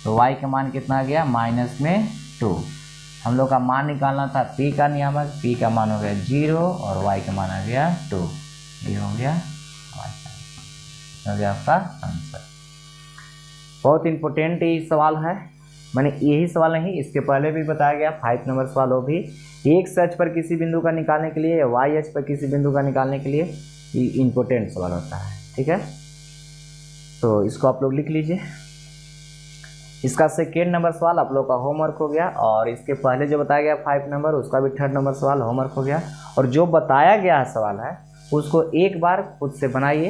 तो y का मान कितना आ गया माइनस में 2। हम लोग का मान निकालना था p का नियामक, p का मान हो गया 0 और y का मान आ गया 2, ये हो गया आपका आंसर। बहुत इंपॉर्टेंट ये सवाल है, मैंने यही सवाल नहीं, इसके पहले भी बताया गया 5 नंबर सवाल, वो भी x अक्ष पर किसी बिंदु का निकालने के लिए या y अक्ष पर किसी बिंदु का निकालने के लिए ये इंपॉर्टेंट सवाल होता है, ठीक है। तो इसको आप लोग लिख लीजिए। इसका सेकेंड नंबर सवाल आप लोग का होमवर्क हो गया, और इसके पहले जो बताया गया 5 नंबर उसका भी 3rd नंबर सवाल होमवर्क हो गया, और जो बताया गया सवाल है उसको एक बार खुद से बनाइए।